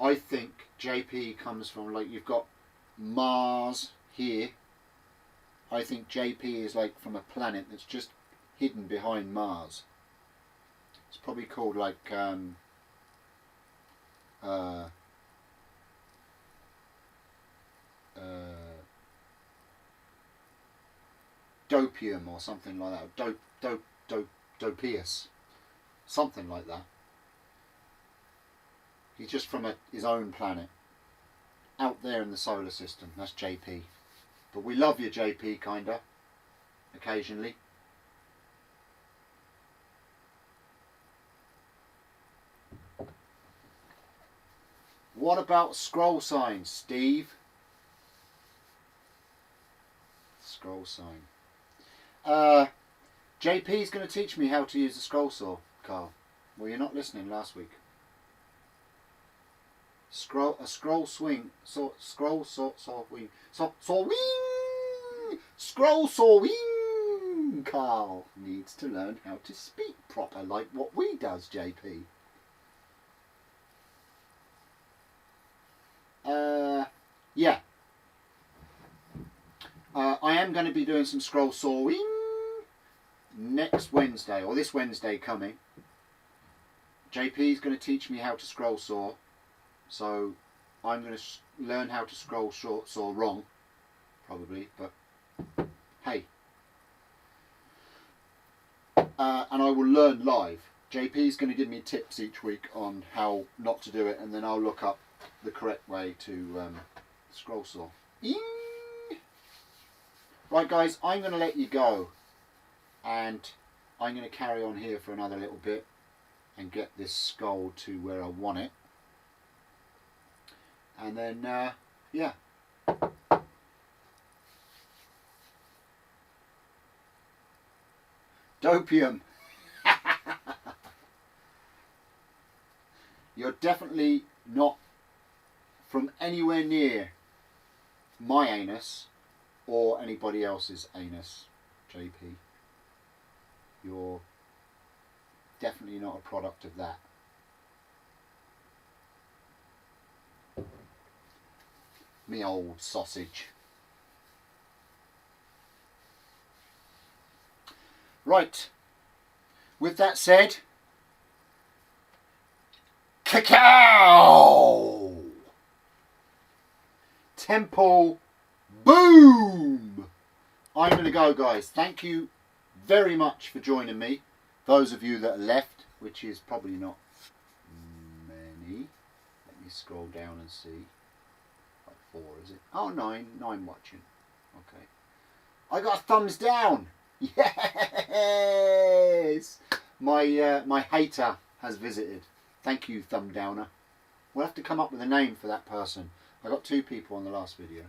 I think JP comes from, like, you've got Mars here. I think JP is like from a planet that's just hidden behind Mars. It's probably called like Dopium or something like that. Dopius. Something like that. He's just from his own planet. Out there in the solar system. That's JP. But we love you, JP, kinda. Occasionally. What about scroll signs, Steve? Scroll sign. JP's going to teach me how to use the scroll saw, Carl. Well, you're not listening last week. Scroll swing, scroll saw wing, saw wing, scroll saw wing. Carl needs to learn how to speak proper, like what we does, JP. Yeah. I am going to be doing some scroll sawing next Wednesday, or this Wednesday coming. JP is going to teach me how to scroll saw, so I'm going to learn how to scroll saw wrong, probably, but hey. And I will learn live. JP is going to give me tips each week on how not to do it, and then I'll look up the correct way to scroll saw. Right guys, I'm going to let you go, and I'm going to carry on here for another little bit and get this skull to where I want it, and then yeah. Dopium. You're definitely not from anywhere near my anus, or anybody else's anus, JP. You're definitely not a product of that. Me old sausage. Right, with that said, cacao! Temple, boom! I'm going to go, guys. Thank you very much for joining me. Those of you that are left, which is probably not many. Let me scroll down and see. Like 4, is it? Oh, 9 watching. Okay. I got a thumbs down. Yes! My hater has visited. Thank you, thumb downer. We'll have to come up with a name for that person. I got 2 people on the last video.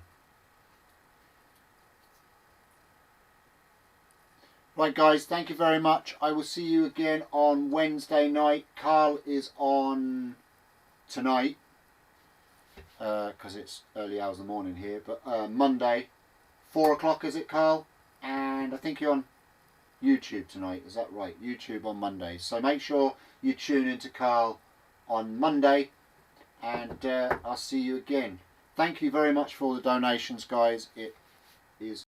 Right, guys, thank you very much. I will see you again on Wednesday night. Carl is on tonight because it's early hours of the morning here. But Monday, 4 o'clock, is it, Carl? And I think you're on YouTube tonight. Is that right? YouTube on Monday. So make sure you tune into Carl on Monday. And I'll see you again. Thank you very much for all the donations, guys. It is